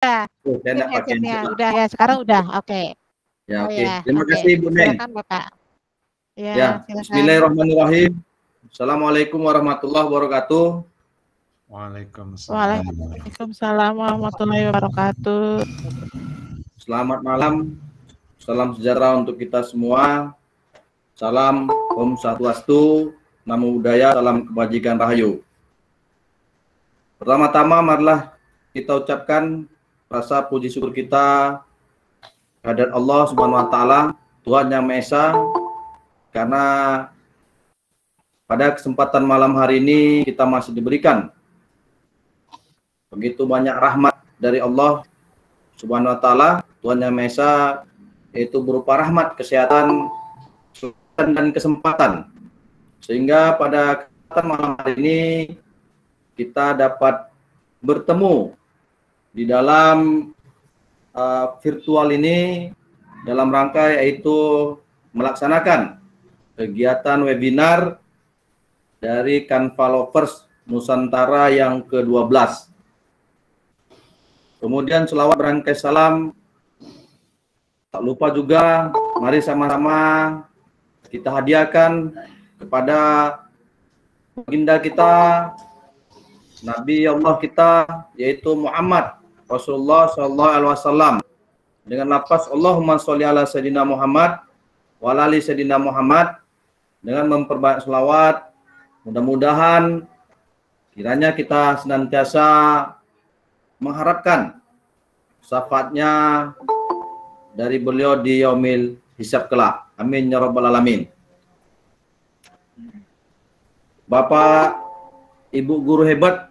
Oh, saya Mungkin nak pakai headsetnya handset. udah ya, sekarang udah. Oke. Ya, Oh oke. ya, Terima oke. kasih Ibu Neng. Silakan Bapak. Ya, Ya, silakan. bismillahirrahmanirrahim. Assalamualaikum warahmatullahi wabarakatuh. Waalaikumsalam. Waalaikumsalam warahmatullahi wabarakatuh. Selamat malam. Salam sejahtera untuk kita semua. Salam Om Swastiastu, Namo Buddhaya, salam kebajikan rahayu. Pertama-tama marilah kita ucapkan rasa puji syukur kita kehadirat Allah Subhanahu wa taala, Tuhan Yang Maha Esa, karena pada kesempatan malam hari ini kita masih diberikan begitu banyak rahmat dari Allah Subhanahu wa taala, Tuhan Yang Maha Esa, yaitu berupa rahmat, kesehatan, dan kesempatan. Sehingga pada kesempatan malam hari ini kita dapat bertemu di dalam virtual ini dalam rangka yaitu melaksanakan kegiatan webinar dari Canva Lovers Nusantara yang ke-12. Kemudian selawat berangkai salam, tak lupa juga mari sama-sama kita hadiahkan kepada baginda kita, Nabi Allah kita, yaitu Muhammad Rasulullah Sallallahu Alaihi Wasallam, dengan lafaz Allahumma sholli ala Sayyidina Muhammad wa ala ali Sayyidina Muhammad, dengan memperbanyak selawat. Mudah-mudahan kiranya kita senantiasa mengharapkan syafaatnya dari beliau di yaumil hisab kelak. Amin ya rabbal alamin. Bapak, Ibu guru hebat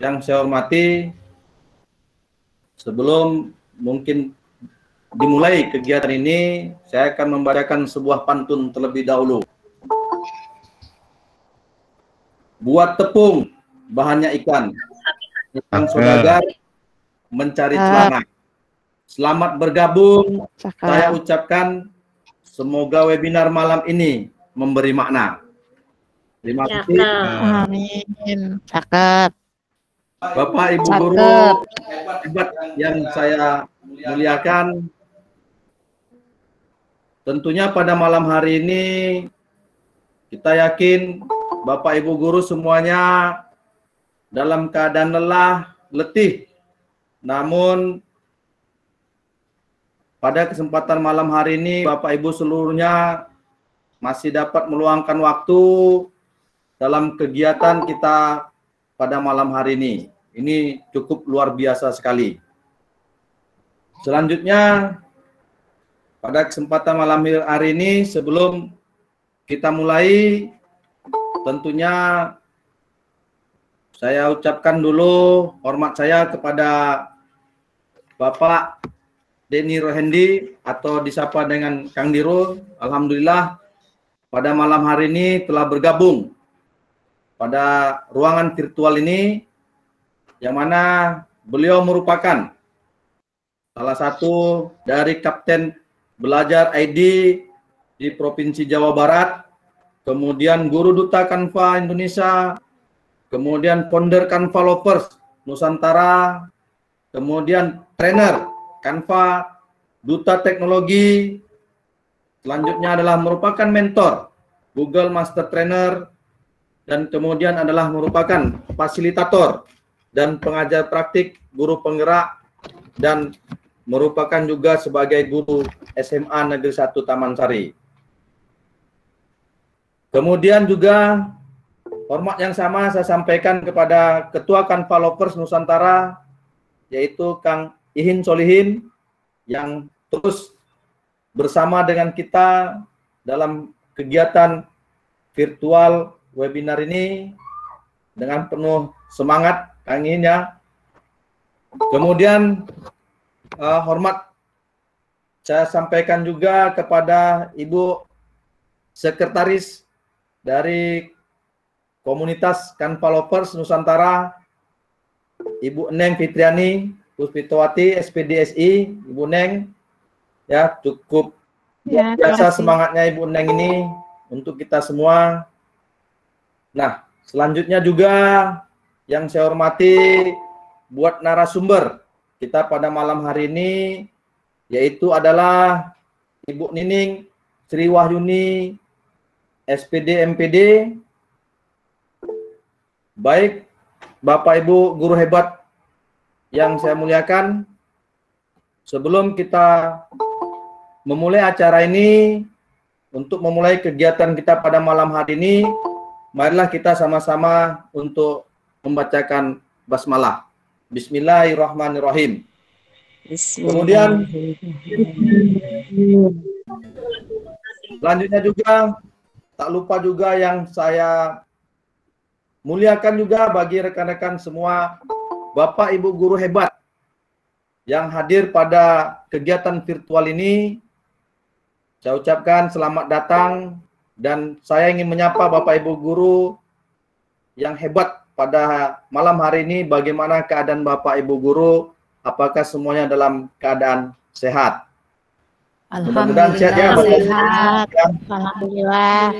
yang saya hormati, sebelum mungkin dimulai kegiatan ini, saya akan membacakan sebuah pantun terlebih dahulu. Buat tepung, bahannya ikan. Ikan saudagar mencari celana. Selamat bergabung. Saya ucapkan semoga webinar malam ini memberi makna. Terima kasih. Amin. Cakep. Bapak Ibu guru hebat yang saya muliakan, tentunya pada malam hari ini kita yakin Bapak Ibu guru semuanya dalam keadaan lelah, letih. Namun pada kesempatan malam hari ini Bapak Ibu seluruhnya masih dapat meluangkan waktu dalam kegiatan kita pada malam hari ini. Ini cukup luar biasa sekali. Selanjutnya, pada kesempatan malam hari ini, sebelum kita mulai, tentunya saya ucapkan dulu hormat saya kepada Bapak Denny Rohendi atau disapa dengan Kang Dirul. Alhamdulillah pada malam hari ini telah bergabung pada ruangan virtual ini, yang mana beliau merupakan salah satu dari Kapten Belajar ID di Provinsi Jawa Barat, kemudian Guru Duta Canva Indonesia, kemudian founder Canva Lovers Nusantara, kemudian trainer Canva, Duta Teknologi, selanjutnya adalah merupakan mentor Google Master Trainer, dan kemudian adalah merupakan fasilitator dan pengajar praktik, guru penggerak, dan merupakan juga sebagai guru SMA Negeri 1 Taman Sari. Kemudian juga hormat yang sama saya sampaikan kepada Ketua Canva Lovers Nusantara, yaitu Kang Ihin Solihin, yang terus bersama dengan kita dalam kegiatan virtual webinar ini dengan penuh semangat, Kang Ihin ya. Kemudian hormat saya sampaikan juga kepada Ibu Sekretaris dari Komunitas Canva Lovers Nusantara, Ibu Neng Fitriani Puspitowati, SPDSI, Ibu Neng, ya cukup Ya, biasa semangatnya Ibu Neng ini untuk kita semua. Nah, selanjutnya juga yang saya hormati buat narasumber kita pada malam hari ini, yaitu adalah Ibu Nining Sri Wahyuni, SPD MPD. Baik Bapak Ibu guru hebat yang saya muliakan, sebelum kita memulai acara ini, untuk memulai kegiatan kita pada malam hari ini, marilah kita sama-sama untuk membacakan basmalah. Bismillahirrahmanirrahim. Kemudian selanjutnya juga tak lupa juga yang saya muliakan juga bagi rekan-rekan semua Bapak Ibu guru hebat yang hadir pada kegiatan virtual ini. Saya ucapkan selamat datang dan saya ingin menyapa Bapak Ibu guru yang hebat pada malam hari ini. Bagaimana keadaan Bapak Ibu guru? Apakah semuanya dalam keadaan sehat? Alhamdulillah sehat. Alhamdulillah.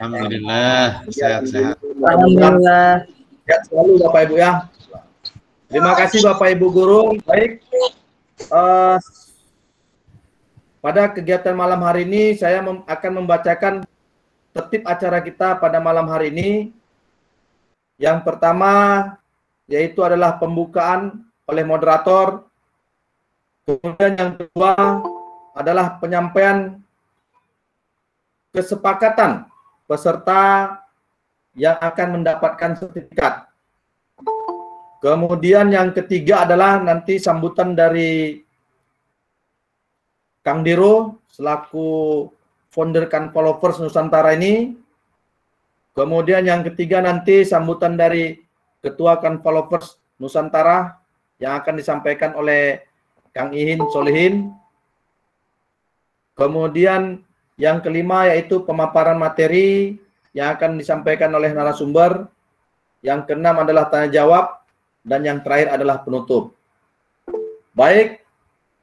Alhamdulillah sehat-sehat. Alhamdulillah. Sehat selalu Bapak Ibu ya. Terima kasih Bapak Ibu guru. Baik. Pada kegiatan malam hari ini saya akan membacakan tertib acara kita pada malam hari ini. Yang pertama yaitu adalah pembukaan oleh moderator. Kemudian yang kedua adalah penyampaian kesepakatan peserta yang akan mendapatkan sertifikat. Kemudian yang ketiga adalah nanti sambutan dari Kang Diro selaku founder Kanfollowers Nusantara ini. Kemudian yang ketiga nanti sambutan dari Ketua Kanfollowers Nusantara yang akan disampaikan oleh Kang Ihin Solihin. Kemudian yang kelima yaitu pemaparan materi yang akan disampaikan oleh narasumber. Yang keenam adalah tanya jawab dan yang terakhir adalah penutup. Baik,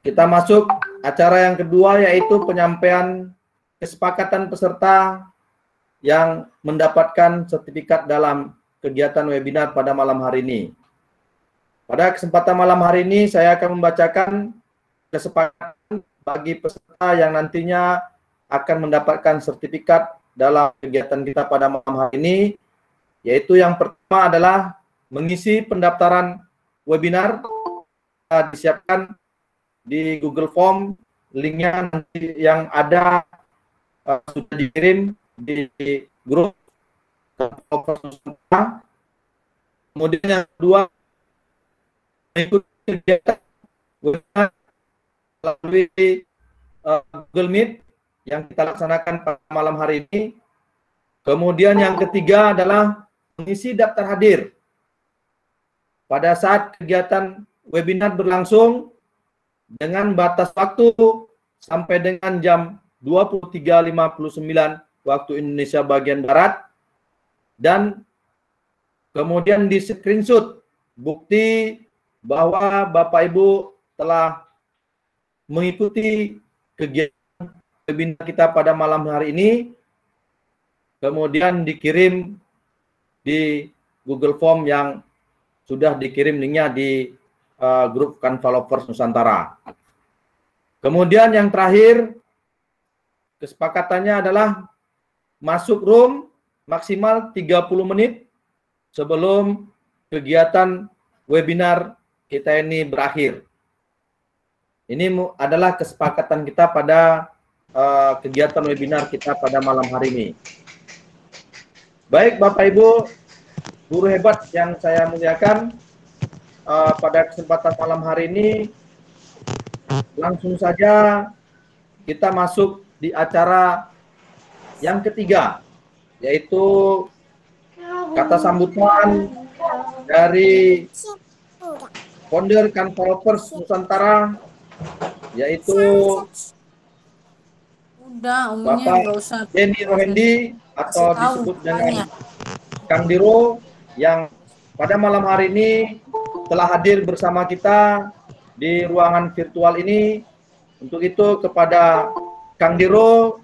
kita masuk acara yang kedua yaitu penyampaian kesepakatan peserta yang mendapatkan sertifikat dalam kegiatan webinar pada malam hari ini. Pada kesempatan malam hari ini saya akan membacakan kesepakatan bagi peserta yang nantinya akan mendapatkan sertifikat dalam kegiatan kita pada malam hari ini, yaitu yang pertama adalah mengisi pendaftaran webinar. Disiapkan di Google Form, linknya nanti yang ada sudah dikirim di grup. Kemudian yang kedua, mengikuti kegiatan webinar melalui Google Meet yang kita laksanakan pada malam hari ini. Kemudian yang ketiga adalah mengisi daftar hadir. Pada saat kegiatan webinar berlangsung dengan batas waktu sampai dengan jam 23.59 waktu Indonesia bagian Barat, dan kemudian di screenshot bukti bahwa Bapak Ibu telah mengikuti kegiatan webinar kita pada malam hari ini, kemudian dikirim di Google Form yang sudah dikirim linknya di grup Kanfollowers Nusantara. Kemudian yang terakhir, kesepakatannya adalah masuk room maksimal 30 menit sebelum kegiatan webinar kita ini berakhir. Ini adalah kesepakatan kita pada kegiatan webinar kita pada malam hari ini. Baik Bapak Ibu guru hebat yang saya muliakan, pada kesempatan malam hari ini langsung saja kita masuk di acara yang ketiga, yaitu kata sambutan dari founder Kanfollowers Nusantara, yaitu Bapak Denny Rohendi atau disebut dengan Kang Diro, yang pada malam hari ini telah hadir bersama kita di ruangan virtual ini. Untuk itu kepada Kang Diro,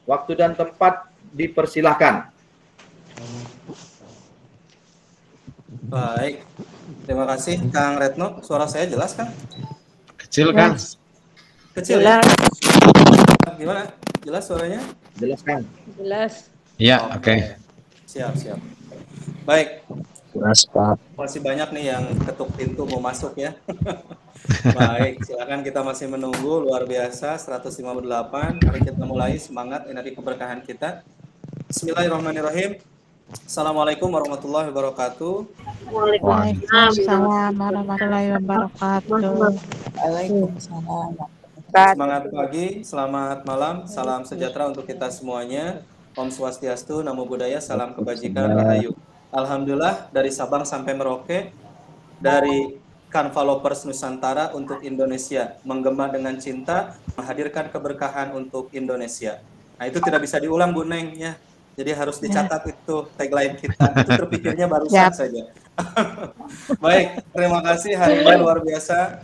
waktu dan tempat dipersilahkan. Baik. Terima kasih Kang Retno. Suara saya jelas, Kang? Kecil, Kang. Kecil ya? Gimana? Jelas suaranya? Jelas, Kang. Jelas. Iya, oke. Siap. Baik. Jelas, Pak. Masih banyak nih yang ketuk pintu mau masuk ya. Baik, silakan, kita masih menunggu. Luar biasa, 158. Mari kita mulai, semangat, energi keberkahan kita. Bismillahirrahmanirrahim. Assalamualaikum warahmatullahi wabarakatuh. Waalaikumsalam warahmatullahi wabarakatuh. Waalaikumsalam. Semangat pagi, selamat malam, salam sejahtera untuk kita semuanya. Om Swastiastu, Namo Buddhaya, salam kebajikan, rahayu. Alhamdulillah, dari Sabang sampai Merauke, dari Kanvalopers Nusantara untuk Indonesia, menggema dengan cinta, menghadirkan keberkahan untuk Indonesia. Nah, itu tidak bisa diulang, Bu Neng, ya. Jadi harus dicatat itu tagline kita. Itu terpikirnya barusan saja. Baik, terima kasih, hari ini luar biasa.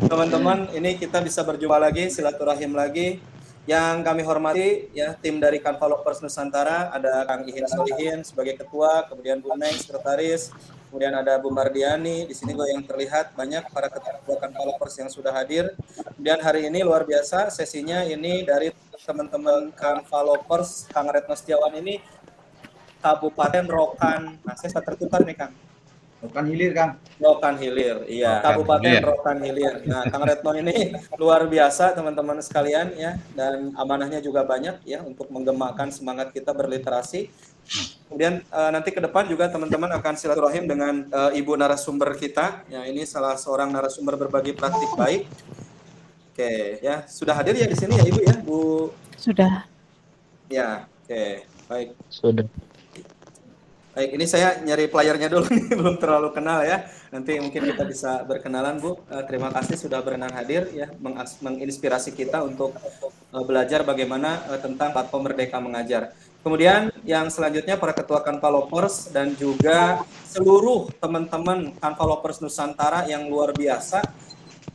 Teman-teman, ini kita bisa berjumpa lagi, silaturahim lagi. Yang kami hormati, ya, tim dari Kanvalopers Nusantara, ada Kang Ihin Solihin sebagai ketua, kemudian Bu Neng sekretaris, kemudian ada Bu Mardiani. Di sini gue yang terlihat banyak para ketua Kanvalopers yang sudah hadir. Kemudian hari ini luar biasa, sesinya ini dari teman-teman Kanvalopers, Kang Retno Setiawan ini Kabupaten Rokan. Nah, saya tertukar nih, Kang. Rokan Hilir, Kang. Rokan Hilir, iya. Kabupaten Rokan Hilir. Nah, Kang Retno ini luar biasa, teman-teman sekalian, ya. Dan amanahnya juga banyak, ya, untuk menggemakan semangat kita berliterasi. Kemudian nanti ke depan juga teman-teman akan silaturahim dengan ibu narasumber kita. Ya, ini salah seorang narasumber berbagi praktik baik. Oke, ya, sudah hadir ya di sini ya, Ibu ya, Bu? Sudah. Ya, oke, baik. Sudah. Baik, ini saya nyari playernya dulu nih, belum terlalu kenal ya. Nanti mungkin kita bisa berkenalan, Bu. Terima kasih sudah berkenan hadir ya, menginspirasi kita untuk belajar bagaimana tentang platform Merdeka Mengajar. Kemudian yang selanjutnya para ketua Kanvalopers dan juga seluruh teman-teman Kanvalopers Nusantara yang luar biasa.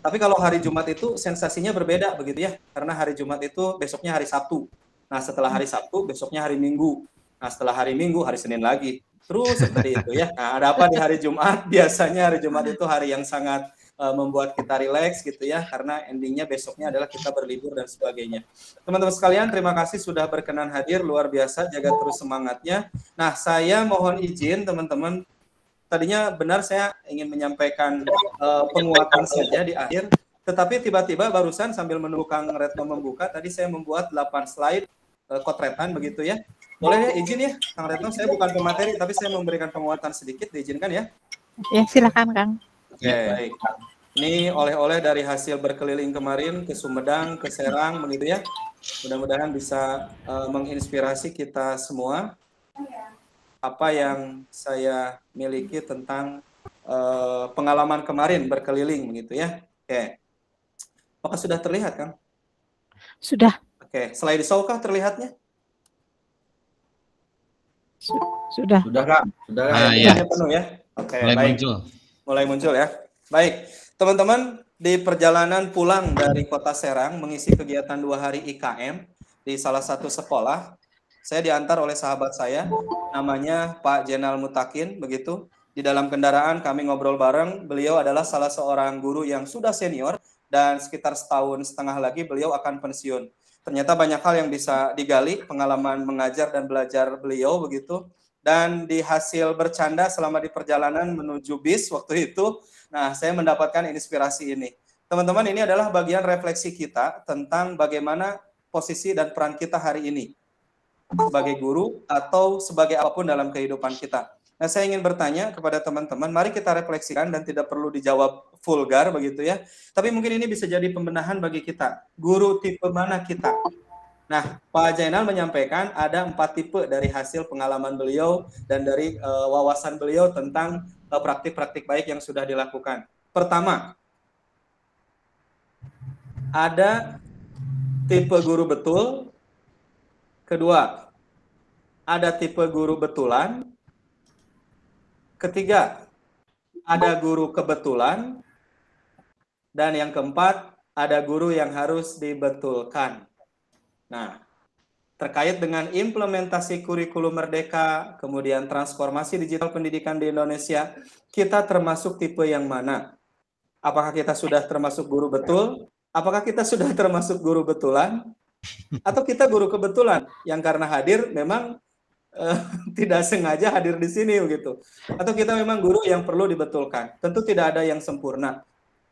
Tapi kalau hari Jumat itu sensasinya berbeda begitu ya, karena hari Jumat itu besoknya hari Sabtu. Nah, setelah hari Sabtu besoknya hari Minggu. Nah, setelah hari Minggu hari Senin lagi. Terus seperti itu ya. Nah, ada apa di hari Jumat? Biasanya hari Jumat itu hari yang sangat membuat kita rileks gitu ya, karena endingnya besoknya adalah kita berlibur dan sebagainya. Teman-teman sekalian, terima kasih sudah berkenan hadir, luar biasa, jaga terus semangatnya. Nah, saya mohon izin teman-teman, tadinya benar saya ingin menyampaikan penguatan saja di akhir, tetapi tiba-tiba barusan sambil menunggu Kang Retno membuka, tadi saya membuat 8 slide kotretan begitu ya. Boleh ya, izin ya, Kang Retno, saya bukan pemateri, tapi saya memberikan penguatan sedikit, diizinkan ya? Ya, silakan, Kang. Oke, baik. Ini oleh-oleh dari hasil berkeliling kemarin ke Sumedang, ke Serang, begitu ya. Mudah-mudahan bisa menginspirasi kita semua. Apa yang saya miliki tentang pengalaman kemarin berkeliling, begitu ya. Oke. Apakah sudah terlihat, Kang? Sudah. Oke, slide show-kah terlihatnya? Sudah. Sudah, Kang. Sudah, Kang. Iya. Penuh ya. Oke, Mulai baik. muncul. Mulai muncul ya. Baik, teman-teman, di perjalanan pulang dari Kota Serang mengisi kegiatan 2 hari IKM di salah satu sekolah, saya diantar oleh sahabat saya, namanya Pak Jenal Mutakin, begitu. Di dalam kendaraan kami ngobrol bareng, beliau adalah salah seorang guru yang sudah senior, dan sekitar 1,5 tahun lagi beliau akan pensiun. Ternyata banyak hal yang bisa digali, pengalaman mengajar dan belajar beliau, begitu. Dan di hasil bercanda selama di perjalanan menuju bis waktu itu, nah saya mendapatkan inspirasi ini. Teman-teman, ini adalah bagian refleksi kita tentang bagaimana posisi dan peran kita hari ini sebagai guru atau sebagai apapun dalam kehidupan kita. Nah, saya ingin bertanya kepada teman-teman, mari kita refleksikan dan tidak perlu dijawab vulgar begitu ya. Tapi mungkin ini bisa jadi pembenahan bagi kita. Guru tipe mana kita? Nah, Pak Jainal menyampaikan ada 4 tipe dari hasil pengalaman beliau dan dari wawasan beliau tentang praktik-praktik baik yang sudah dilakukan. Pertama, ada tipe guru betul. Kedua, ada tipe guru betulan. Ketiga, ada guru kebetulan. Dan yang keempat, ada guru yang harus dibetulkan. Nah, terkait dengan implementasi kurikulum Merdeka, kemudian transformasi digital pendidikan di Indonesia, kita termasuk tipe yang mana? Apakah kita sudah termasuk guru betul? Apakah kita sudah termasuk guru betulan? Atau kita guru kebetulan yang karena hadir memang tidak sengaja hadir di sini begitu? Atau kita memang guru yang perlu dibetulkan? Tentu tidak ada yang sempurna.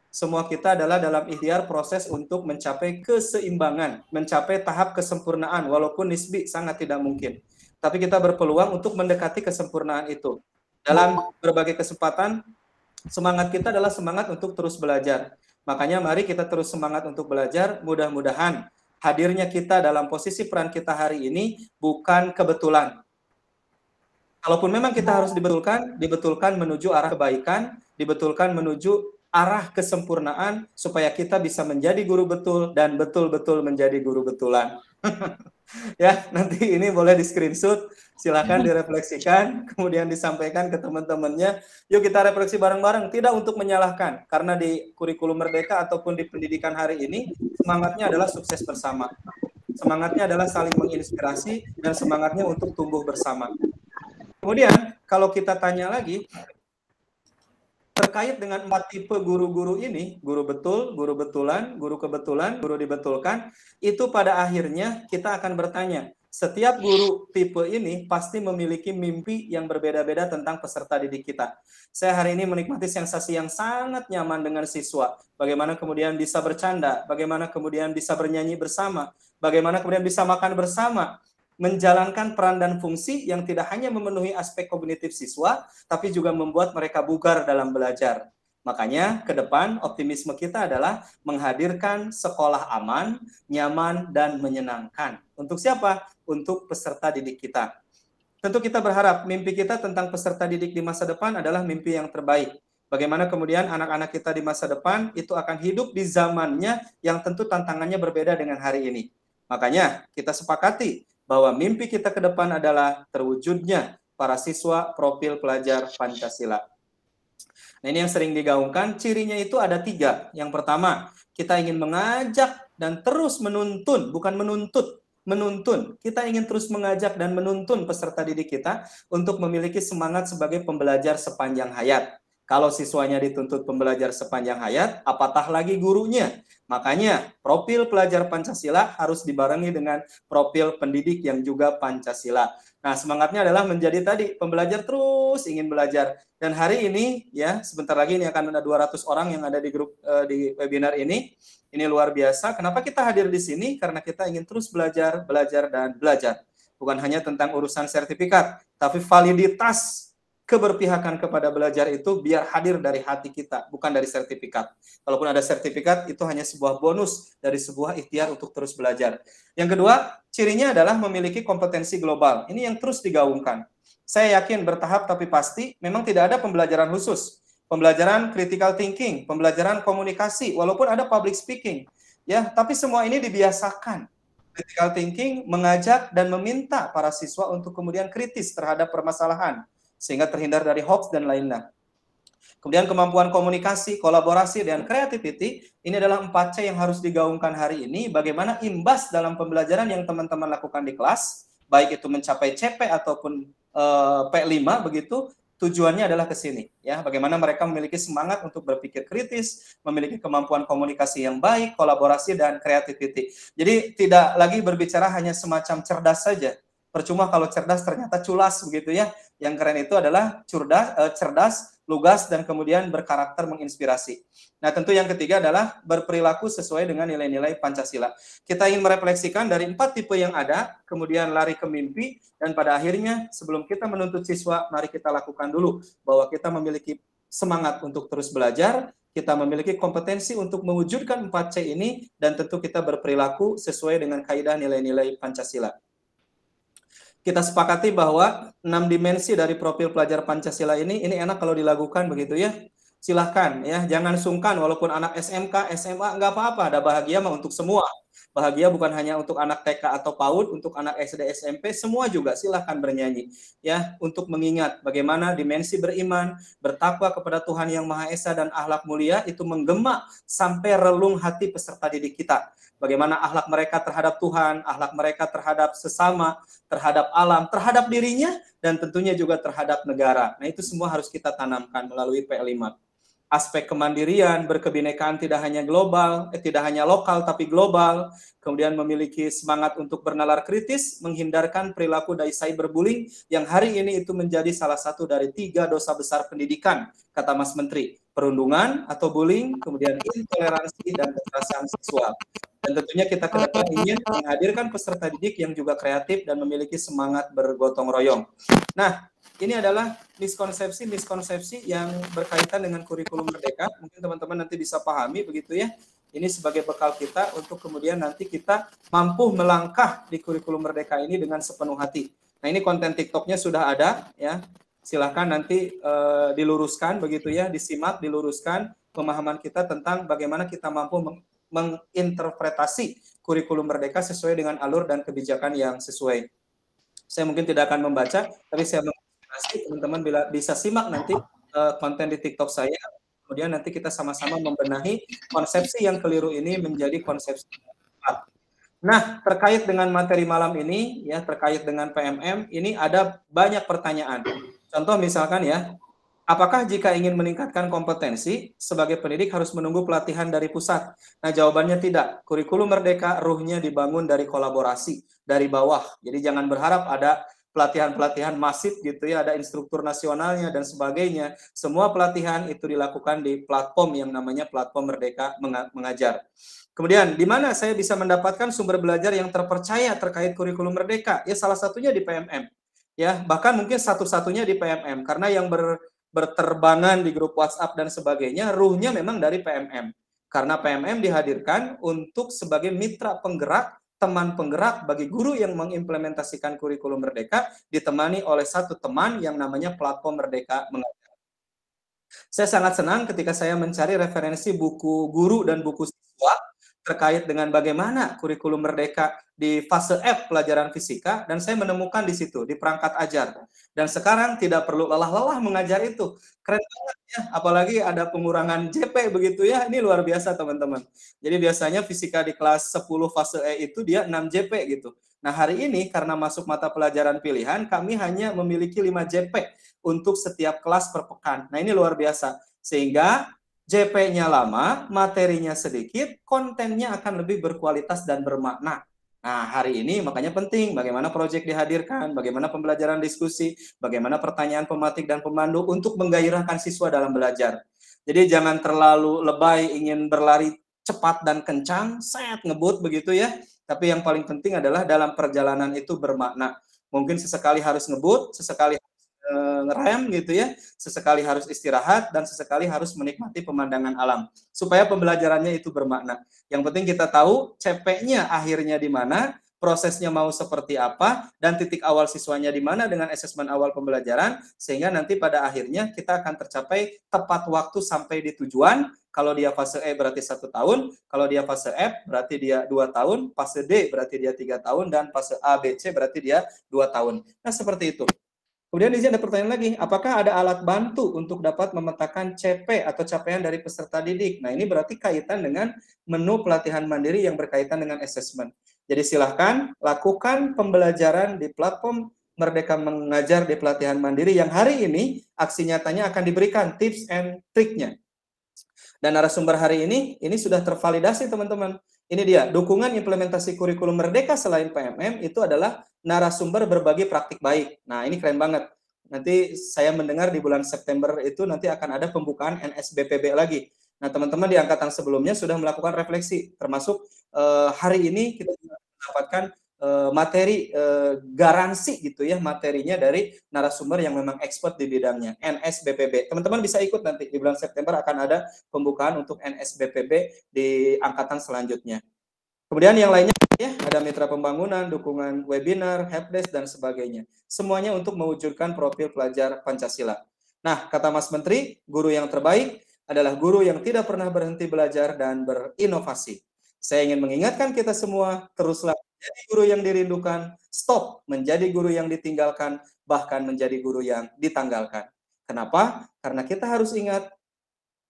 Semua kita adalah dalam ikhtiar proses untuk mencapai keseimbangan, mencapai tahap kesempurnaan, walaupun nisbi sangat tidak mungkin. Tapi kita berpeluang untuk mendekati kesempurnaan itu. Dalam berbagai kesempatan, semangat kita adalah semangat untuk terus belajar. Makanya mari kita terus semangat untuk belajar, mudah-mudahan hadirnya kita dalam posisi peran kita hari ini bukan kebetulan. Kalaupun memang kita harus dibetulkan menuju arah kebaikan, dibetulkan menuju arah kesempurnaan supaya kita bisa menjadi guru betul dan betul-betul menjadi guru betulan. Ya, nanti ini boleh di screenshot, silakan direfleksikan, kemudian disampaikan ke teman-temannya. Yuk kita refleksi bareng-bareng, tidak untuk menyalahkan, karena di kurikulum Merdeka ataupun di pendidikan hari ini, semangatnya adalah sukses bersama. Semangatnya adalah saling menginspirasi dan semangatnya untuk tumbuh bersama. Kemudian, kalau kita tanya lagi, terkait dengan 4 tipe guru-guru ini, guru betul, guru betulan, guru kebetulan, guru dibetulkan, itu pada akhirnya kita akan bertanya, setiap guru tipe ini pasti memiliki mimpi yang berbeda-beda tentang peserta didik kita. Saya hari ini menikmati sensasi yang sangat nyaman dengan siswa. Bagaimana kemudian bisa bercanda, bagaimana kemudian bisa bernyanyi bersama, bagaimana kemudian bisa makan bersama, menjalankan peran dan fungsi yang tidak hanya memenuhi aspek kognitif siswa, tapi juga membuat mereka bugar dalam belajar. Makanya ke depan optimisme kita adalah menghadirkan sekolah aman, nyaman, dan menyenangkan. Untuk siapa? Untuk peserta didik kita. Tentu kita berharap mimpi kita tentang peserta didik di masa depan adalah mimpi yang terbaik. Bagaimana kemudian anak-anak kita di masa depan itu akan hidup di zamannya yang tentu tantangannya berbeda dengan hari ini. Makanya kita sepakati bahwa mimpi kita ke depan adalah terwujudnya para siswa profil pelajar Pancasila. Nah, ini yang sering digaungkan, cirinya itu ada 3. Yang pertama, kita ingin mengajak dan terus menuntun, bukan menuntut, menuntun. Kita ingin terus mengajak dan menuntun peserta didik kita untuk memiliki semangat sebagai pembelajar sepanjang hayat. Kalau siswanya dituntut pembelajar sepanjang hayat, apatah lagi gurunya. Makanya profil pelajar Pancasila harus dibarengi dengan profil pendidik yang juga Pancasila. Nah, semangatnya adalah menjadi tadi pembelajar terus ingin belajar. Dan hari ini ya, sebentar lagi ini akan ada 200 orang yang ada di grup di webinar ini. Ini luar biasa. Kenapa kita hadir di sini? Karena kita ingin terus belajar, belajar dan belajar. Bukan hanya tentang urusan sertifikat, tapi validitas keberpihakan kepada belajar itu biar hadir dari hati kita, bukan dari sertifikat. Kalaupun ada sertifikat, itu hanya sebuah bonus dari sebuah ikhtiar untuk terus belajar. Yang kedua, cirinya adalah memiliki kompetensi global. Ini yang terus digaungkan. Saya yakin bertahap tapi pasti, memang tidak ada pembelajaran khusus. Pembelajaran critical thinking, pembelajaran komunikasi, walaupun ada public speaking. Ya, tapi semua ini dibiasakan. Critical thinking mengajak dan meminta para siswa untuk kemudian kritis terhadap permasalahan, sehingga terhindar dari hoax dan lainnya. Kemudian kemampuan komunikasi, kolaborasi, dan creativity, ini adalah 4C yang harus digaungkan hari ini, bagaimana imbas dalam pembelajaran yang teman-teman lakukan di kelas, baik itu mencapai CP ataupun P5, begitu, tujuannya adalah ke sini. Ya, bagaimana mereka memiliki semangat untuk berpikir kritis, memiliki kemampuan komunikasi yang baik, kolaborasi, dan creativity. Jadi tidak lagi berbicara hanya semacam cerdas saja. Percuma kalau cerdas ternyata culas begitu ya. Yang keren itu adalah cerdas, lugas, dan kemudian berkarakter menginspirasi. Nah, tentu yang ketiga adalah berperilaku sesuai dengan nilai-nilai Pancasila. Kita ingin merefleksikan dari 4 tipe yang ada, kemudian lari ke mimpi, dan pada akhirnya sebelum kita menuntut siswa, mari kita lakukan dulu bahwa kita memiliki semangat untuk terus belajar, kita memiliki kompetensi untuk mewujudkan 4C ini, dan tentu kita berperilaku sesuai dengan kaidah nilai-nilai Pancasila. Kita sepakati bahwa 6 dimensi dari profil pelajar Pancasila ini enak kalau dilakukan begitu ya. Silahkan ya, jangan sungkan walaupun anak SMK, SMA nggak apa-apa, ada bahagia mah untuk semua. Bahagia bukan hanya untuk anak TK atau PAUD, untuk anak SD, SMP, semua juga silahkan bernyanyi. Ya, untuk mengingat bagaimana dimensi beriman, bertakwa kepada Tuhan Yang Maha Esa dan akhlak mulia itu menggema sampai relung hati peserta didik kita. Bagaimana akhlak mereka terhadap Tuhan, akhlak mereka terhadap sesama, terhadap alam, terhadap dirinya, dan tentunya juga terhadap negara. Nah, itu semua harus kita tanamkan melalui P5. Aspek kemandirian, berkebinekaan tidak hanya global, tidak hanya lokal tapi global, kemudian memiliki semangat untuk bernalar kritis, menghindarkan perilaku dari cyberbullying yang hari ini itu menjadi salah satu dari 3 dosa besar pendidikan, kata Mas Menteri. Perundungan atau bullying, kemudian intoleransi dan kekerasan seksual. Dan tentunya kita ke depan ingin menghadirkan peserta didik yang juga kreatif dan memiliki semangat bergotong royong. Nah, ini adalah miskonsepsi yang berkaitan dengan kurikulum merdeka. Mungkin teman-teman nanti bisa pahami begitu ya. Ini sebagai bekal kita untuk kemudian nanti kita mampu melangkah di kurikulum merdeka ini dengan sepenuh hati. Nah, ini konten TikToknya sudah ada ya. Silakan nanti diluruskan begitu ya, disimak, diluruskan pemahaman kita tentang bagaimana kita mampu menginterpretasi kurikulum merdeka sesuai dengan alur dan kebijakan yang sesuai. Saya mungkin tidak akan membaca, tapi saya teman-teman bisa simak nanti konten di TikTok saya, kemudian nanti kita sama-sama membenahi konsepsi yang keliru ini menjadi konsepsi yang tepat. Nah, terkait dengan materi malam ini, ya terkait dengan PMM, ini ada banyak pertanyaan. Contoh misalkan ya, apakah jika ingin meningkatkan kompetensi, sebagai pendidik harus menunggu pelatihan dari pusat? Nah, jawabannya tidak. Kurikulum merdeka ruhnya dibangun dari kolaborasi, dari bawah. Jadi jangan berharap ada pelatihan-pelatihan masif gitu ya, ada instruktur nasionalnya dan sebagainya. Semua pelatihan itu dilakukan di platform yang namanya platform Merdeka Mengajar. Kemudian, di mana saya bisa mendapatkan sumber belajar yang terpercaya terkait kurikulum merdeka? Ya, salah satunya di PMM. Ya, bahkan mungkin satu-satunya di PMM, karena yang berterbangan di grup WhatsApp dan sebagainya, ruhnya memang dari PMM. Karena PMM dihadirkan untuk sebagai mitra penggerak, teman penggerak bagi guru yang mengimplementasikan kurikulum merdeka, ditemani oleh satu teman yang namanya platform Merdeka Mengajar. Saya sangat senang ketika saya mencari referensi buku guru dan buku siswa terkait dengan bagaimana kurikulum merdeka di fase F pelajaran fisika, dan saya menemukan di situ, di perangkat ajar. Dan sekarang tidak perlu lelah-lelah mengajar itu. Keren banget ya, apalagi ada pengurangan JP begitu ya, ini luar biasa teman-teman. Jadi biasanya fisika di kelas 10 fase E itu dia 6 JP gitu. Nah, hari ini karena masuk mata pelajaran pilihan, kami hanya memiliki 5 JP untuk setiap kelas per pekan. Nah, ini luar biasa. Sehingga JP-nya lama, materinya sedikit, kontennya akan lebih berkualitas dan bermakna. Nah, hari ini makanya penting bagaimana proyek dihadirkan, bagaimana pembelajaran diskusi, bagaimana pertanyaan pematik dan pemandu untuk menggairahkan siswa dalam belajar. Jadi jangan terlalu lebay ingin berlari cepat dan kencang, set ngebut begitu ya. Tapi yang paling penting adalah dalam perjalanan itu bermakna. Mungkin sesekali harus ngebut, sesekali ngerem gitu ya, sesekali harus istirahat, dan sesekali harus menikmati pemandangan alam supaya pembelajarannya itu bermakna. Yang penting kita tahu CP-nya akhirnya di mana, prosesnya mau seperti apa, dan titik awal siswanya di mana dengan asesmen awal pembelajaran, sehingga nanti pada akhirnya kita akan tercapai tepat waktu sampai di tujuan. Kalau dia fase E berarti 1 tahun, kalau dia fase F berarti dia 2 tahun, fase D berarti dia 3 tahun, dan fase A, B, C berarti dia 2 tahun. Nah, seperti itu. Kemudian di sini ada pertanyaan lagi, apakah ada alat bantu untuk dapat memetakan CP atau capaian dari peserta didik? Nah, ini berarti kaitan dengan menu pelatihan mandiri yang berkaitan dengan asesmen. Jadi silahkan lakukan pembelajaran di platform Merdeka Mengajar di pelatihan mandiri yang hari ini aksi nyatanya akan diberikan tips and triknya. Dan narasumber hari ini sudah tervalidasi teman-teman. Ini dia, dukungan implementasi kurikulum merdeka selain PMM itu adalah narasumber berbagi praktik baik. Nah, ini keren banget. Nanti saya mendengar di bulan September itu nanti akan ada pembukaan NSBPB lagi. Nah, teman-teman di angkatan sebelumnya sudah melakukan refleksi, termasuk hari ini kita mendapatkan materi garansi gitu ya, materinya dari narasumber yang memang expert di bidangnya, NSBPB. Teman-teman bisa ikut nanti di bulan September akan ada pembukaan untuk NSBPB di angkatan selanjutnya. Kemudian yang lainnya ya, ada mitra pembangunan, dukungan webinar, helpdesk dan sebagainya. Semuanya untuk mewujudkan profil pelajar Pancasila. Nah, kata Mas Menteri, guru yang terbaik adalah guru yang tidak pernah berhenti belajar dan berinovasi. Saya ingin mengingatkan kita semua, teruslah menjadi guru yang dirindukan, stop menjadi guru yang ditinggalkan, bahkan menjadi guru yang ditanggalkan. Kenapa? Karena kita harus ingat,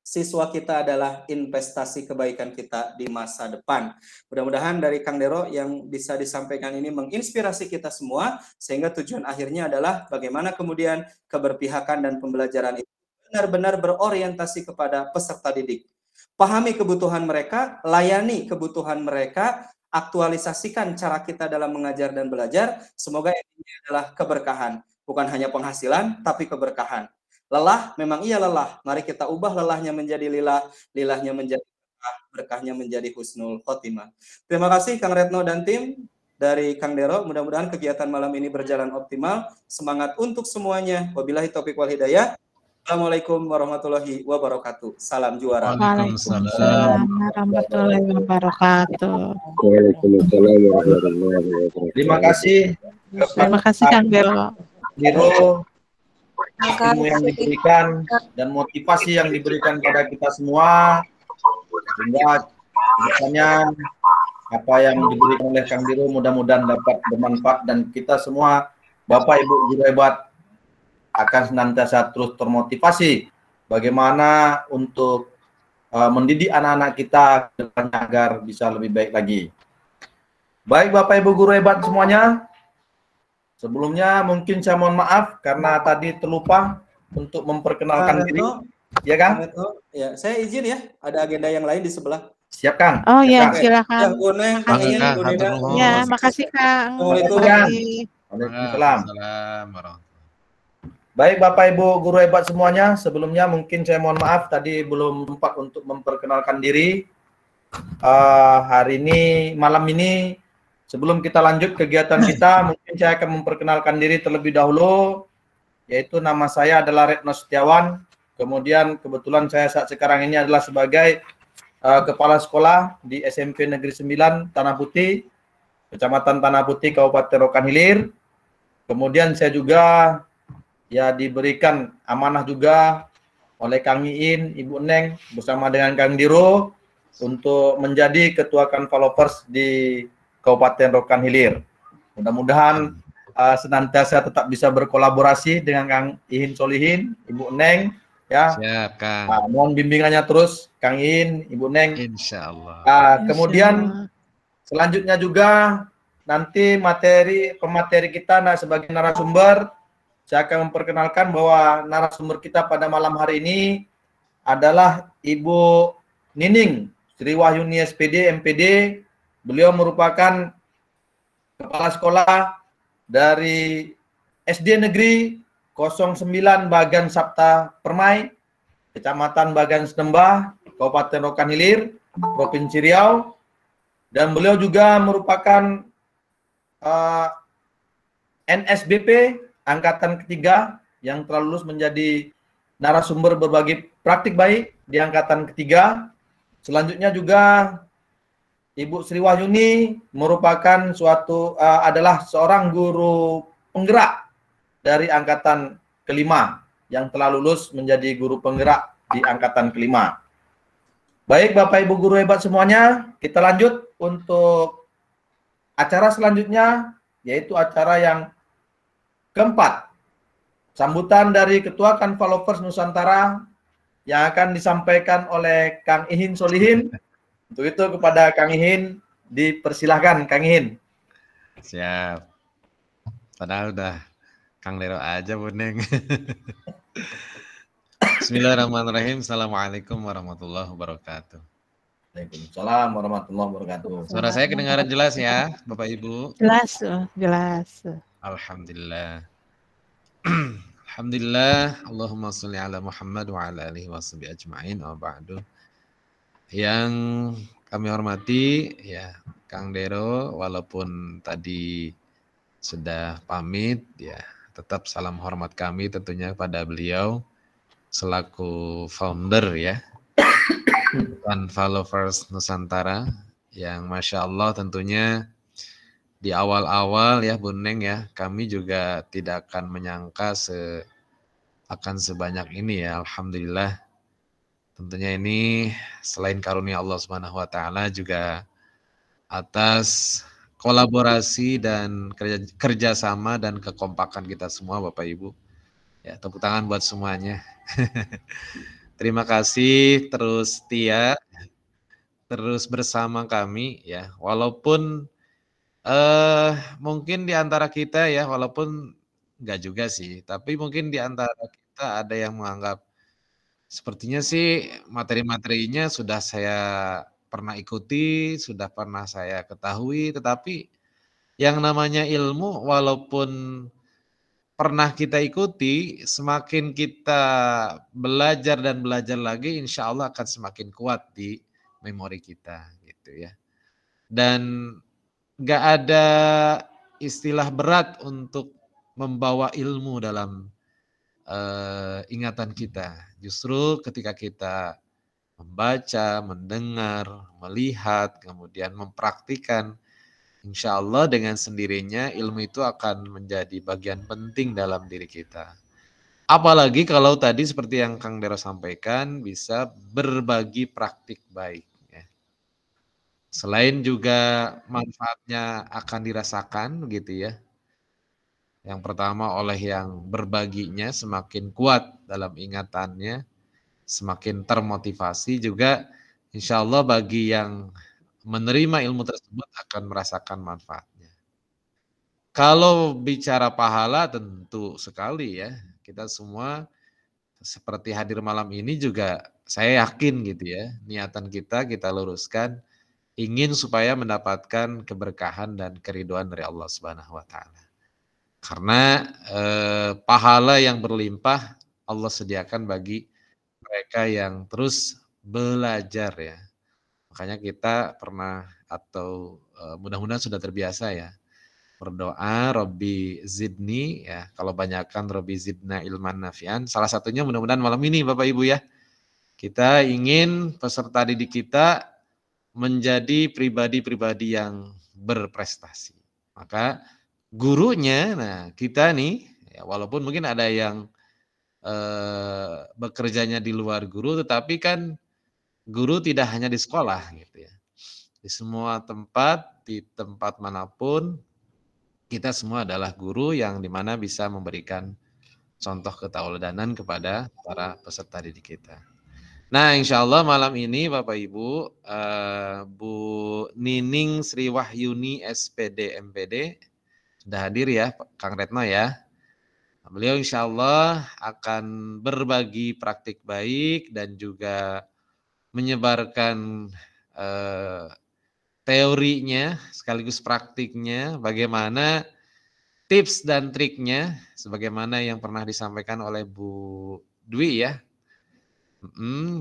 siswa kita adalah investasi kebaikan kita di masa depan. Mudah-mudahan dari Kang Dero yang bisa disampaikan ini menginspirasi kita semua, sehingga tujuan akhirnya adalah bagaimana kemudian keberpihakan dan pembelajaran itu benar-benar berorientasi kepada peserta didik. Pahami kebutuhan mereka, layani kebutuhan mereka, aktualisasikan cara kita dalam mengajar dan belajar. Semoga ini adalah keberkahan, bukan hanya penghasilan, tapi keberkahan. Lelah, memang iya lelah. Mari kita ubah lelahnya menjadi lilah, lilahnya menjadi berkah, berkahnya menjadi husnul khotimah. Terima kasih Kang Retno dan tim dari Kang Dero. Mudah-mudahan kegiatan malam ini berjalan optimal. Semangat untuk semuanya. Wabillahi taufiq wal hidayah. Assalamualaikum warahmatullahi wabarakatuh. Salam juara. Waalaikumsalam warahmatullahi wabarakatuh. Waalaikumsalam warahmatullahi wabarakatuh. Terima kasih Terima kasih Kang Dero. Giro, ilmu yang diberikan dan motivasi yang diberikan pada kita semua, sehingga kedepannya apa yang diberikan oleh Kang Giro mudah-mudahan dapat bermanfaat, dan kita semua Bapak Ibu guru hebat akan senantiasa terus termotivasi bagaimana untuk mendidik anak-anak kita agar bisa lebih baik lagi. Baik Bapak Ibu guru hebat semuanya, sebelumnya mungkin saya mohon maaf karena tadi terlupa untuk memperkenalkan diri. Ya Kang? Ya, saya izin ya, ada agenda yang lain di sebelah. Siap Kang? Oh ya, Kang. silakan. Ya, Uneng, Kang Iin, Bu Nida. Ya, makasih Kang. Assalamualaikum. Waalaikumsalam. Waalaikumsalam. Baik Bapak Ibu guru hebat semuanya, sebelumnya mungkin saya mohon maaf tadi belum sempat untuk memperkenalkan diri. Hari ini, malam ini, sebelum kita lanjut kegiatan kita, mungkin saya akan memperkenalkan diri terlebih dahulu, yaitu nama saya adalah Retno Setiawan. Kemudian kebetulan saya saat sekarang ini adalah sebagai kepala sekolah di SMP Negeri 9 Tanah Putih, Kecamatan Tanah Putih, Kabupaten Rokan Hilir. Kemudian saya juga ya diberikan amanah juga oleh Kang Iin, Ibu Neng bersama dengan Kang Diro untuk menjadi ketua Kanvalovers di Kabupaten Rokan Hilir. Mudah-mudahan senantiasa tetap bisa berkolaborasi dengan Kang Iin Solihin, Ibu Neng ya. Siap Kang. Mohon bimbingannya terus Kang Iin, Ibu Neng. Insya Allah. Kemudian selanjutnya juga nanti pemateri kita sebagai narasumber, saya akan memperkenalkan bahwa narasumber kita pada malam hari ini adalah Ibu Nining Sri Wahyuni SPD MPD. Beliau merupakan kepala sekolah dari SD Negeri 09 Bagan Sabta Permai, Kecamatan Bagan Sedembah, Kabupaten Rokan Hilir, Provinsi Riau. Dan beliau juga merupakan NSBP Angkatan ketiga yang telah lulus menjadi narasumber berbagi praktik baik di Angkatan ketiga. Selanjutnya juga Ibu Sri Wahyuni merupakan adalah seorang guru penggerak dari Angkatan kelima yang telah lulus menjadi guru penggerak di Angkatan kelima. Baik Bapak Ibu guru hebat semuanya, kita lanjut untuk acara selanjutnya, yaitu acara yang keempat, sambutan dari Ketua Kanvalovers Nusantara yang akan disampaikan oleh Kang Iin Solihin. Untuk itu kepada Kang Iin, dipersilahkan Kang Iin. Siap. Padahal udah Kang Dero aja Bu Neng. Bismillahirrahmanirrahim. Assalamualaikum warahmatullahi wabarakatuh. Waalaikumsalam warahmatullahi wabarakatuh. Suara saya kedengaran jelas ya Bapak Ibu? Jelas, jelas. Alhamdulillah. Alhamdulillah. Allahumma sholli ala Muhammad wa ala alihi washabihi ajma'in. Ba'du. Yang kami hormati ya Kang Dero, walaupun tadi sudah pamit ya, tetap salam hormat kami tentunya pada beliau selaku founder ya Kanvalovers Nusantara yang Masya Allah tentunya di awal-awal ya Bu Neng ya, kami juga tidak akan menyangka akan sebanyak ini ya. Alhamdulillah tentunya ini selain karunia Allah Subhanahu wa taala juga atas kolaborasi dan kerjasama dan kekompakan kita semua Bapak Ibu. Ya, tepuk tangan buat semuanya. Terima kasih terus setia, terus bersama kami ya. Walaupun mungkin di antara kita ya, walaupun enggak juga sih, tapi mungkin di antara kita ada yang menganggap sepertinya sih materi-materinya sudah saya pernah ikuti, sudah pernah saya ketahui, tetapi yang namanya ilmu walaupun pernah kita ikuti, semakin kita belajar dan belajar lagi, insya Allah akan semakin kuat di memori kita, gitu ya. Dan nggak ada istilah berat untuk membawa ilmu dalam ingatan kita. Justru ketika kita membaca, mendengar, melihat, kemudian mempraktikkan, insya Allah dengan sendirinya ilmu itu akan menjadi bagian penting dalam diri kita. Apalagi kalau tadi seperti yang Kang Dero sampaikan, bisa berbagi praktik baik. Ya. Selain juga manfaatnya akan dirasakan gitu ya. Yang pertama oleh yang berbaginya semakin kuat dalam ingatannya, semakin termotivasi juga insya Allah bagi yang menerima ilmu tersebut akan merasakan manfaatnya. Kalau bicara pahala tentu sekali ya, kita semua seperti hadir malam ini juga saya yakin gitu ya, niatan kita luruskan ingin supaya mendapatkan keberkahan dan keriduan dari Allah Subhanahu wa taala. Karena pahala yang berlimpah Allah sediakan bagi mereka yang terus belajar ya. Makanya kita pernah atau mudah-mudahan sudah terbiasa ya berdoa Robbi zidni ya, kalau banyakkan Robbi zidna ilman nafian. Salah satunya mudah-mudahan malam ini Bapak Ibu ya. Kita ingin peserta didik kita menjadi pribadi-pribadi yang berprestasi. Maka gurunya, nah kita nih ya, walaupun mungkin ada yang bekerjanya di luar guru, tetapi kan guru tidak hanya di sekolah gitu ya. Di semua tempat, di tempat manapun, kita semua adalah guru yang dimana bisa memberikan contoh ketauladanan kepada para peserta didik kita. Nah insya Allah malam ini Bapak Ibu, Bu Nining Sri Wahyuni SPD MPD, sudah hadir ya Kang Retno ya. Beliau insya Allah akan berbagi praktik baik dan juga menyebarkan teorinya sekaligus praktiknya, bagaimana tips dan triknya sebagaimana yang pernah disampaikan oleh Bu Dwi ya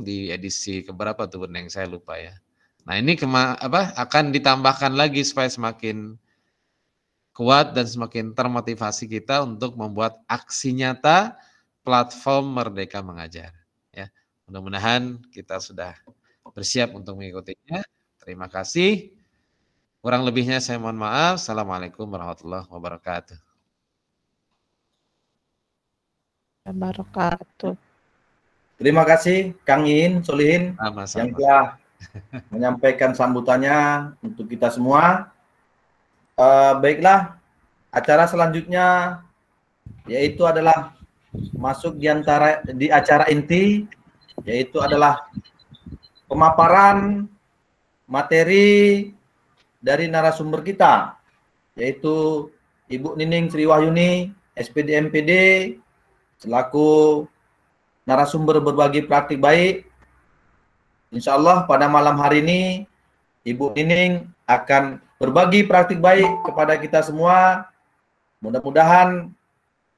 di edisi keberapa tuh yang saya lupa ya. Nah ini akan ditambahkan lagi supaya semakin kuat dan semakin termotivasi kita untuk membuat aksi nyata platform Merdeka Mengajar ya. Mudah-mudahan kita sudah bersiap untuk mengikutinya. Terima kasih. Kurang lebihnya saya mohon maaf. Assalamualaikum warahmatullahi wabarakatuh. Wabarakatuh. Terima kasih Kang Iin Solihin yang telah menyampaikan sambutannya untuk kita semua. Baiklah, acara selanjutnya yaitu adalah masuk di acara inti, yaitu adalah pemaparan materi dari narasumber kita, yaitu Ibu Nining Sri Wahyuni, SPD MPD, selaku narasumber berbagi praktik baik. Insya Allah pada malam hari ini Ibu Nining akan berbagi praktik baik kepada kita semua. Mudah-mudahan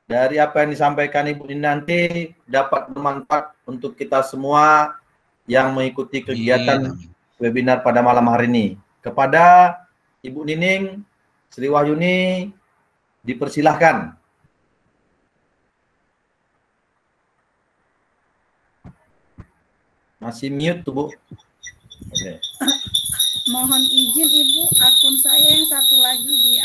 dari apa yang disampaikan Ibu Nining nanti dapat bermanfaat untuk kita semua yang mengikuti kegiatan webinar pada malam hari ini. Kepada Ibu Nining Sri Wahyuni dipersilahkan. Masih mute tuh Bu. Oke. Mohon izin Ibu, akun saya yang satu lagi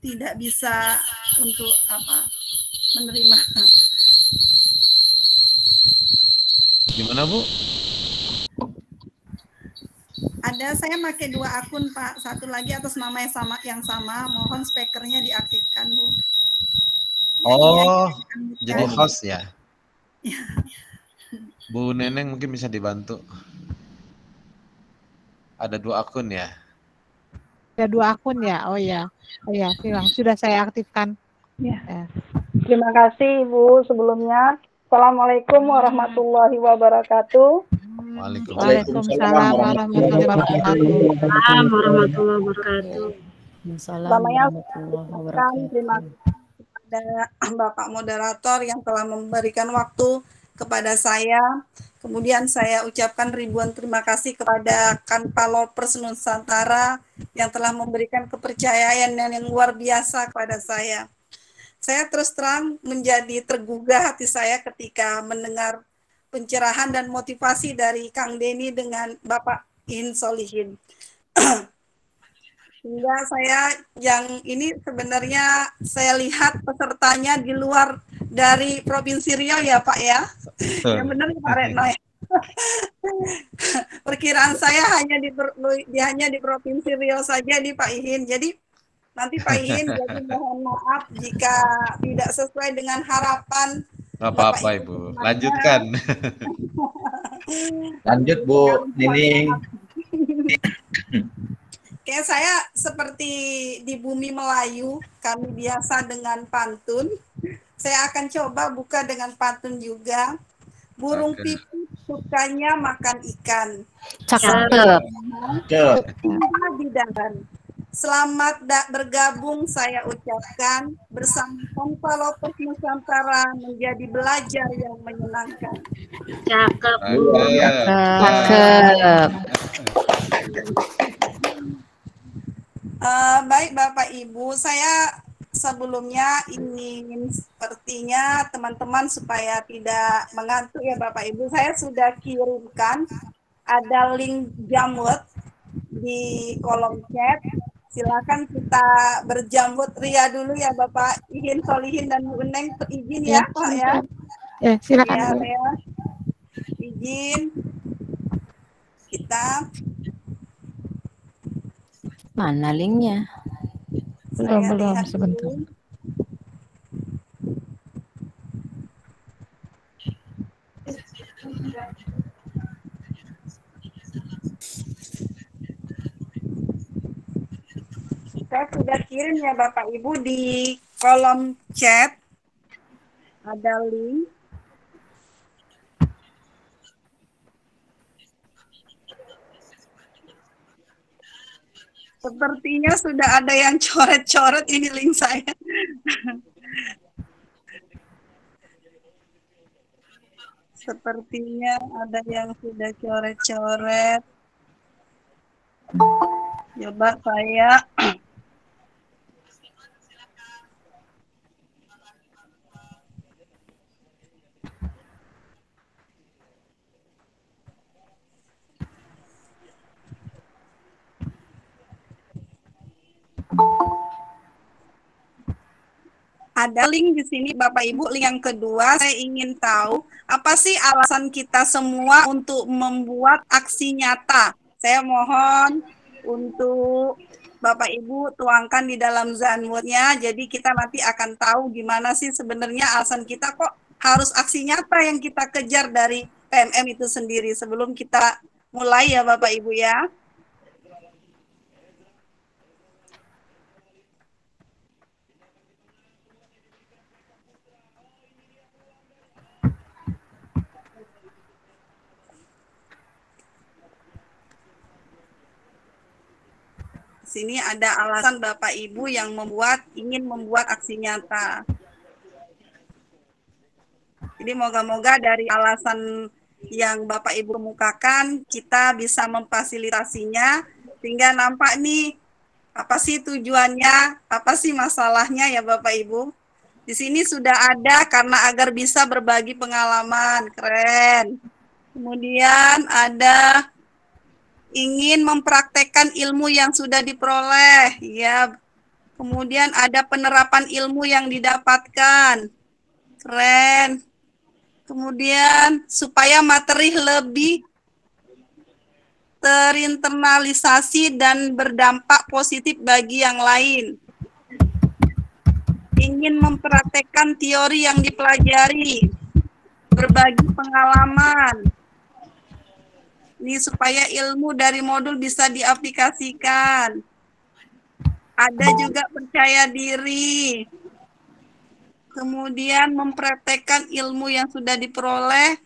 tidak bisa untuk menerima. Gimana Bu? ada, saya pakai 2 akun Pak. Satu lagi atas nama yang sama. Mohon speakernya diaktifkan Bu. Oh, jadi host ya. Bu Neneng mungkin bisa dibantu. Ada 2 akun ya. Ada 2 akun ya. Oh ya. Oh ya, silang. Sudah saya aktifkan. Ya. Terima kasih Ibu sebelumnya. Assalamualaikum warahmatullahi wabarakatuh. Waalaikumsalam warahmatullahi wabarakatuh. Warahmatullahi wabarakatuh. Pertamanya terima kasih kepada Bapak Moderator yang telah memberikan waktu kepada saya. Kemudian saya ucapkan ribuan terima kasih kepada Kanpalopers Nusantara yang telah memberikan kepercayaan yang luar biasa kepada saya. Saya terus terang menjadi tergugah hati saya ketika mendengar pencerahan dan motivasi dari Kang Denny dengan Bapak Ihin Solihin. Hingga saya yang ini sebenarnya saya lihat pesertanya di luar dari Provinsi Riau ya Pak ya. Yang benar ya Pak Retno ya. Perkiraan saya hanya di Provinsi Riau saja di Pak Ihin. Jadi nanti Pak Ihin jadi mohon maaf jika tidak sesuai dengan harapan. Nggak apa-apa Ibu, lanjutkan. Lanjut Bu Nining. Kayak saya seperti di bumi Melayu, kami biasa dengan pantun. Saya akan coba buka dengan pantun juga. Burung pipit sukanya makan ikan. Cakep. Di darat. Selamat bergabung saya ucapkan bersama Kanpalopers Nusantara menjadi belajar yang menyenangkan. Cakep. Cakep. Baik Bapak Ibu, saya sebelumnya ingin sepertinya teman-teman supaya tidak mengantuk ya Bapak Ibu, saya sudah kirimkan ada link Jamwet di kolom chat. Silakan kita berjamut ria dulu ya Bapak Ihin Solihin dan Bu Neng, izin ya Pak ya. Ya, silakan. Ya, ya. Izin kita. Mana linknya? Belum sebentar. Saya sudah kirim ya Bapak Ibu di kolom chat. Ada link. Sepertinya sudah ada yang coret-coret ini link saya. Sepertinya ada yang sudah coret-coret. Coba saya ada link di sini Bapak Ibu. Link yang kedua, saya ingin tahu apa sih alasan kita semua untuk membuat aksi nyata. Saya mohon untuk Bapak Ibu tuangkan di dalam Zanwood-nya. Jadi kita nanti akan tahu gimana sih sebenarnya alasan kita kok harus aksi nyata yang kita kejar dari PMM itu sendiri. Sebelum kita mulai ya Bapak Ibu ya. Sini ada alasan Bapak Ibu yang ingin membuat aksi nyata. Jadi moga-moga dari alasan yang Bapak Ibu kemukakan kita bisa memfasilitasinya sehingga nampak nih apa sih tujuannya, apa sih masalahnya ya Bapak Ibu. Di sini sudah ada karena agar bisa berbagi pengalaman, keren. Kemudian ada ingin mempraktekkan ilmu yang sudah diperoleh, ya. Kemudian ada penerapan ilmu yang didapatkan, keren. Kemudian supaya materi lebih terinternalisasi dan berdampak positif bagi yang lain. Ingin mempraktekkan teori yang dipelajari, berbagi pengalaman. Ini supaya ilmu dari modul bisa diaplikasikan. Ada juga percaya diri. Kemudian mempraktekkan ilmu yang sudah diperoleh.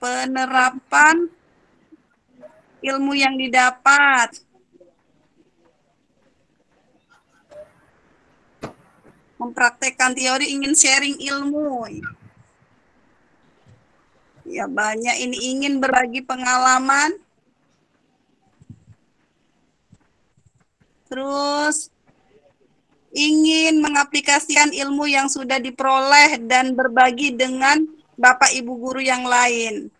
Penerapan ilmu yang didapat. Mempraktekkan teori, ingin sharing ilmu. Ya banyak ini, ingin berbagi pengalaman. Terus ingin mengaplikasikan ilmu yang sudah diperoleh dan berbagi dengan Bapak Ibu guru yang lain.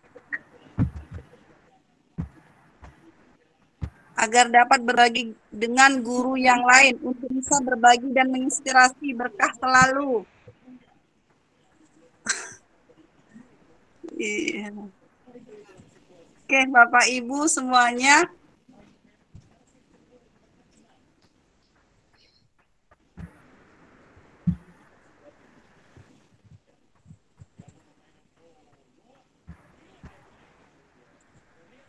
Agar dapat berbagi dengan guru yang lain untuk bisa berbagi dan menginspirasi, berkah selalu. Iya. Oke, Bapak Ibu semuanya.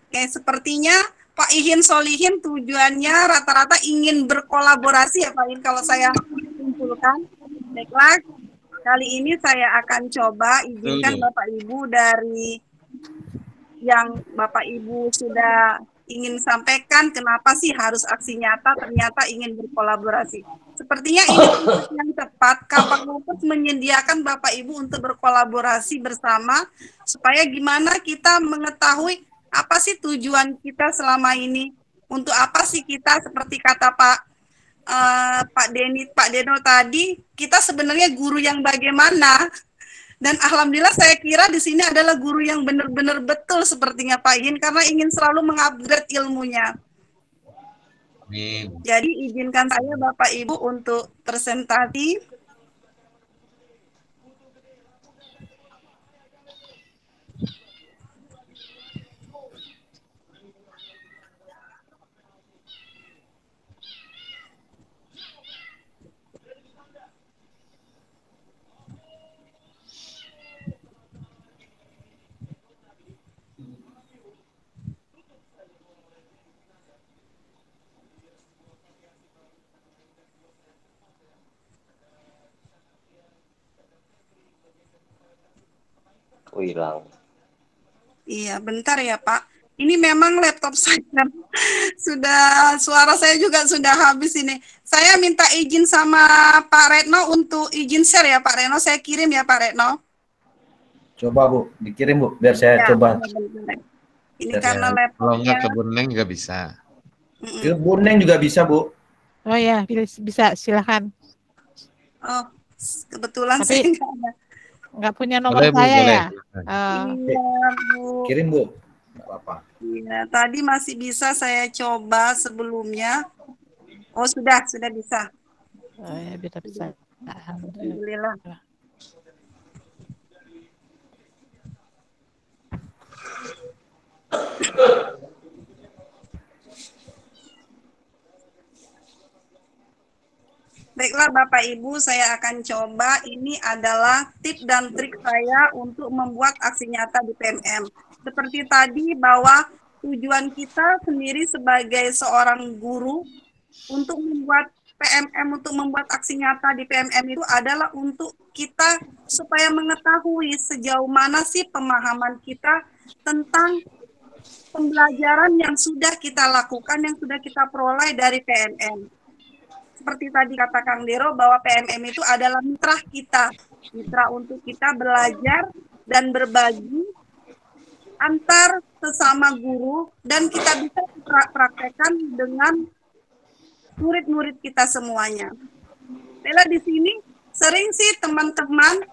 Oke, sepertinya Pak Ihin Solihin tujuannya rata-rata ingin berkolaborasi ya Pak Ihin, kalau saya simpulkan. Baiklah, kali ini saya akan coba izinkan Bapak Ibu dari yang Bapak Ibu sudah ingin sampaikan, kenapa sih harus aksi nyata, ternyata ingin berkolaborasi. Sepertinya ini yang tepat, Kapal menyediakan Bapak Ibu untuk berkolaborasi bersama, supaya gimana kita mengetahui apa sih tujuan kita selama ini, untuk apa sih kita, seperti kata Pak Deno tadi, kita sebenarnya guru yang bagaimana. Dan alhamdulillah saya kira di sini adalah guru yang benar-benar betul sepertinya Pak Ihin, karena ingin selalu mengupgrade ilmunya. Amin. Jadi izinkan saya Bapak Ibu untuk presentasi. Hilang. Iya, bentar ya Pak. Ini memang laptop saya sudah, suara saya juga sudah habis ini. Saya minta izin sama Pak Retno untuk izin share ya Pak Retno. Saya kirim ya Pak Retno. Coba Bu, dikirim Bu, biar saya Ya, coba. ini Biar karena saya- laptopnya. Kalau nggak ke Buneng juga bisa. Ke Buneng juga bisa Bu. Oh ya, bisa, silakan. Oh, kebetulan Tapi- saya nggak ada. Nggak punya nomor Boleh, Bu, saya boleh. ya. Iya, Bu. Kirim Bu. Nggak apa-apa. Iya, tadi masih bisa saya coba sebelumnya. Oh, sudah bisa. Oh ya, bisa. Alhamdulillah. Baiklah Bapak Ibu, saya akan coba. Ini adalah tips dan trik saya untuk membuat aksi nyata di PMM. Seperti tadi bahwa tujuan kita sendiri sebagai seorang guru untuk membuat PMM, untuk membuat aksi nyata di PMM itu adalah untuk kita supaya mengetahui sejauh mana sih pemahaman kita tentang pembelajaran yang sudah kita lakukan, yang sudah kita peroleh dari PMM. Seperti tadi kata Kang Dero bahwa PMM itu adalah mitra kita, mitra untuk kita belajar dan berbagi antar sesama guru, dan kita bisa praktekkan dengan murid-murid kita semuanya. Bella di sini sering sih teman-teman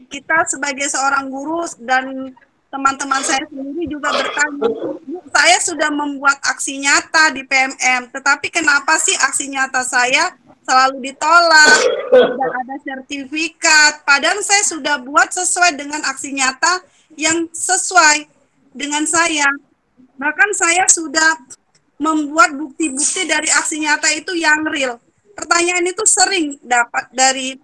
kita sebagai seorang guru dan teman-teman saya sendiri juga bertanya, Bu, saya sudah membuat aksi nyata di PMM, tetapi kenapa sih aksi nyata saya selalu ditolak, tidak ada sertifikat, padahal saya sudah buat sesuai dengan aksi nyata yang sesuai. dengan saya. Bahkan saya sudah membuat bukti-bukti dari aksi nyata itu yang real. Pertanyaan itu sering dapat dari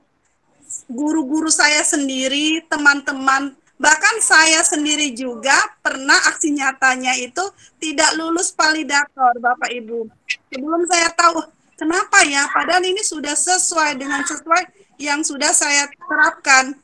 guru-guru saya sendiri, teman-teman, bahkan saya sendiri juga pernah aksi nyatanya itu tidak lulus validator, Bapak Ibu. Sebelum saya tahu, kenapa ya, padahal ini sudah sesuai yang sudah saya terapkan.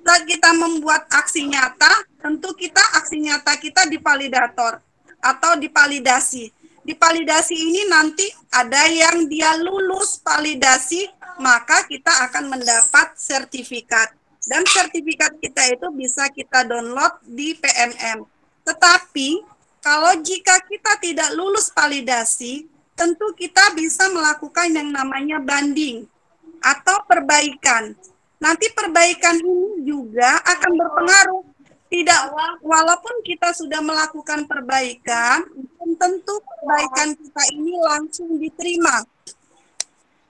Saat kita membuat aksi nyata, tentu aksi nyata kita divalidator atau divalidasi. Divalidasi ini nanti ada yang dia lulus validasi, maka kita akan mendapat sertifikat. Dan sertifikat kita itu bisa kita download di PMM. Tetapi, kalau jika kita tidak lulus validasi, tentu kita bisa melakukan yang namanya banding atau perbaikan. Nanti perbaikan ini juga akan berpengaruh. Tidak, walaupun kita sudah melakukan perbaikan, belum tentu perbaikan kita ini langsung diterima.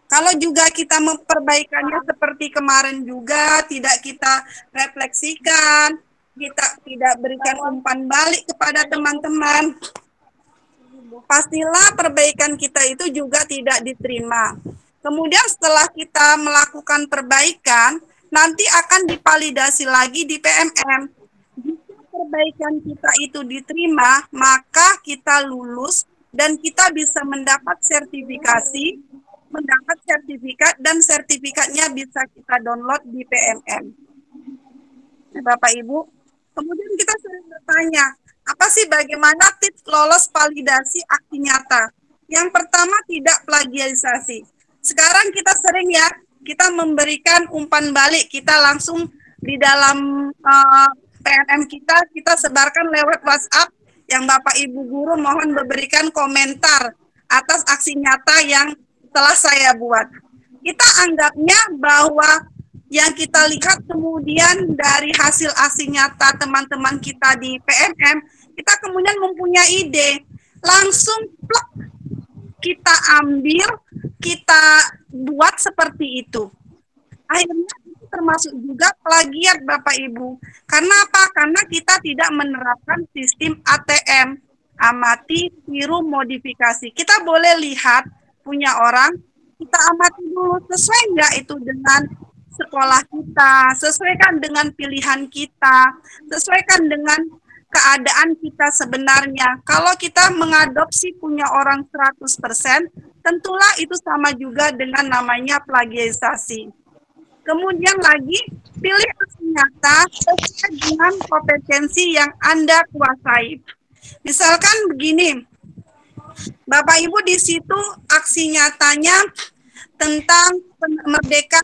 Kalau juga kita memperbaikannya seperti kemarin juga, tidak kita refleksikan, kita tidak berikan umpan balik kepada teman-teman, pastilah perbaikan kita itu juga tidak diterima. Kemudian setelah kita melakukan perbaikan, nanti akan divalidasi lagi di PMM. Jika perbaikan kita itu diterima, maka kita lulus dan kita bisa mendapat sertifikasi, mendapat sertifikat, dan sertifikatnya bisa kita download di PMM. Bapak Ibu, kemudian kita sering bertanya, apa sih bagaimana tips lolos validasi aksi nyata? Yang pertama, tidak plagiarisasi. Sekarang kita sering ya, kita memberikan umpan balik, kita langsung di dalam PMM kita sebarkan lewat WhatsApp, yang Bapak Ibu guru mohon memberikan komentar atas aksi nyata yang telah saya buat. Kita anggapnya bahwa yang kita lihat kemudian dari hasil aksi nyata teman-teman kita di PMM, kita kemudian mempunyai ide, langsung plek, kita ambil, kita buat seperti itu. Akhirnya itu termasuk juga plagiat Bapak Ibu. Karena apa? Karena kita tidak menerapkan sistem ATM, amati, tiru, modifikasi. Kita boleh lihat punya orang, kita amati dulu, sesuai nggak itu dengan sekolah kita, sesuaikan dengan pilihan kita, sesuaikan dengan keadaan kita sebenarnya. Kalau kita mengadopsi punya orang 100%, tentulah itu sama juga dengan namanya plagiarisasi. Kemudian lagi, pilih aksi nyata sesuai dengan kompetensi yang Anda kuasai. Misalkan begini, Bapak Ibu di situ aksi nyatanya tentang merdeka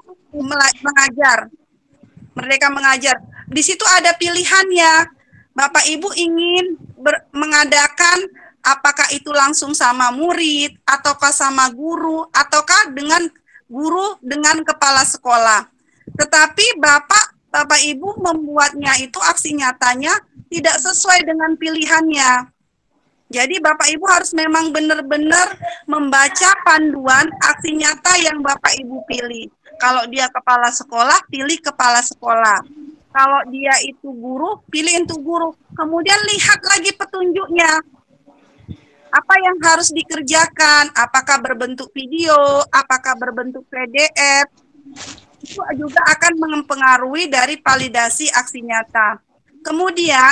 mengajar. Merdeka mengajar. Di situ ada pilihannya. Bapak Ibu ingin mengadakan apakah itu langsung sama murid, ataukah sama guru, ataukah dengan guru dengan kepala sekolah. Tetapi Bapak Ibu membuatnya itu aksi nyatanya tidak sesuai dengan pilihannya. Jadi Bapak Ibu harus memang benar-benar membaca panduan aksi nyata yang Bapak Ibu pilih. Kalau dia kepala sekolah, pilih kepala sekolah. Kalau dia itu guru, pilih itu guru. Kemudian lihat lagi petunjuknya. Apa yang harus dikerjakan? Apakah berbentuk video? Apakah berbentuk PDF? Itu juga akan mempengaruhi dari validasi aksi nyata. Kemudian,